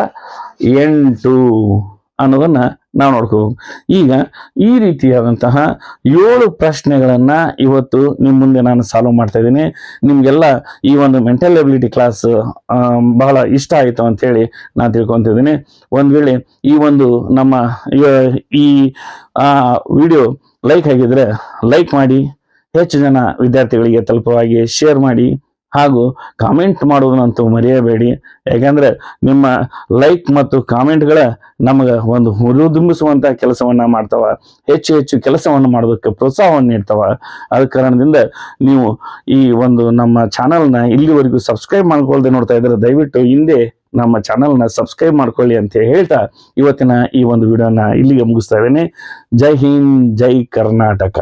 A: 8 ಅನ್ನೋದನ್ನ ನಾವು ನೋಡ್ಕೋಬೇಕು. ಈಗ ಈ ರೀತಿಯಾದಂತಹ 7 ಪ್ರಶ್ನೆಗಳನ್ನ ಇವತ್ತು ನಿಮ್ಮ ಮುಂದೆ ನಾನು ಸಾಲ್ವ್ ಮಾಡ್ತಾ ಇದ್ದೀನಿ. ನಿಮ್ಗೆಲ್ಲ ಈ ಒಂದು ಮೆಂಟಲ್ ಎಬಿಲಿಟಿ ಕ್ಲಾಸ್ ಬಹಳ ಇಷ್ಟ ಆಯಿತು ಅಂತ ಹೇಳಿ ನಾನು ತಿಳ್ಕೊಂತಿದ್ದೀನಿ. ಒಂದ್ ವೇಳೆ ಈ ಒಂದು ನಮ್ಮ ಈ ವಿಡಿಯೋ ಲೈಕ್ ಆಗಿದ್ರೆ ಲೈಕ್ ಮಾಡಿ, ಹೆಚ್ಚು ಜನ ವಿದ್ಯಾರ್ಥಿಗಳಿಗೆ ತಲುಪುವ ಹಾಗೆ ಶೇರ್ ಮಾಡಿ, ಹಾಗೂ ಕಾಮೆಂಟ್ ಮಾಡೋದನ್ನಂತೂ ಮರೆಯಬೇಡಿ. ಯಾಕಂದ್ರೆ ನಿಮ್ಮ ಲೈಕ್ ಮತ್ತು ಕಾಮೆಂಟ್ಗಳ ನಮಗೆ ಒಂದು ಹುರಿದುಂಬಿಸುವಂತ ಕೆಲಸವನ್ನ ಮಾಡ್ತಾವ, ಹೆಚ್ಚು ಕೆಲಸವನ್ನು ಮಾಡೋದಕ್ಕೆ ಪ್ರೋತ್ಸಾಹವನ್ನು ನೀಡ್ತಾವ. ಅದ ಕಾರಣದಿಂದ ನೀವು ಈ ಒಂದು ನಮ್ಮ ಚಾನಲ್ನ ಇಲ್ಲಿವರೆಗೂ ಸಬ್ಸ್ಕ್ರೈಬ್ ಮಾಡ್ಕೊಳ್ದೆ ನೋಡ್ತಾ ಇದ್ರೆ ದಯವಿಟ್ಟು ಹಿಂದೆ ನಮ್ಮ ಚಾನಲ್ನ ಸಬ್ಸ್ಕ್ರೈಬ್ ಮಾಡ್ಕೊಳ್ಳಿ ಅಂತ ಹೇಳ್ತಾ ಇವತ್ತಿನ ಈ ಒಂದು ವಿಡಿಯೋನ ಇಲ್ಲಿಗೆ ಮುಗಿಸ್ತಾ ಇದ್ದೇನೆ. ಜೈ ಹಿಂದ್, ಜೈ ಕರ್ನಾಟಕ.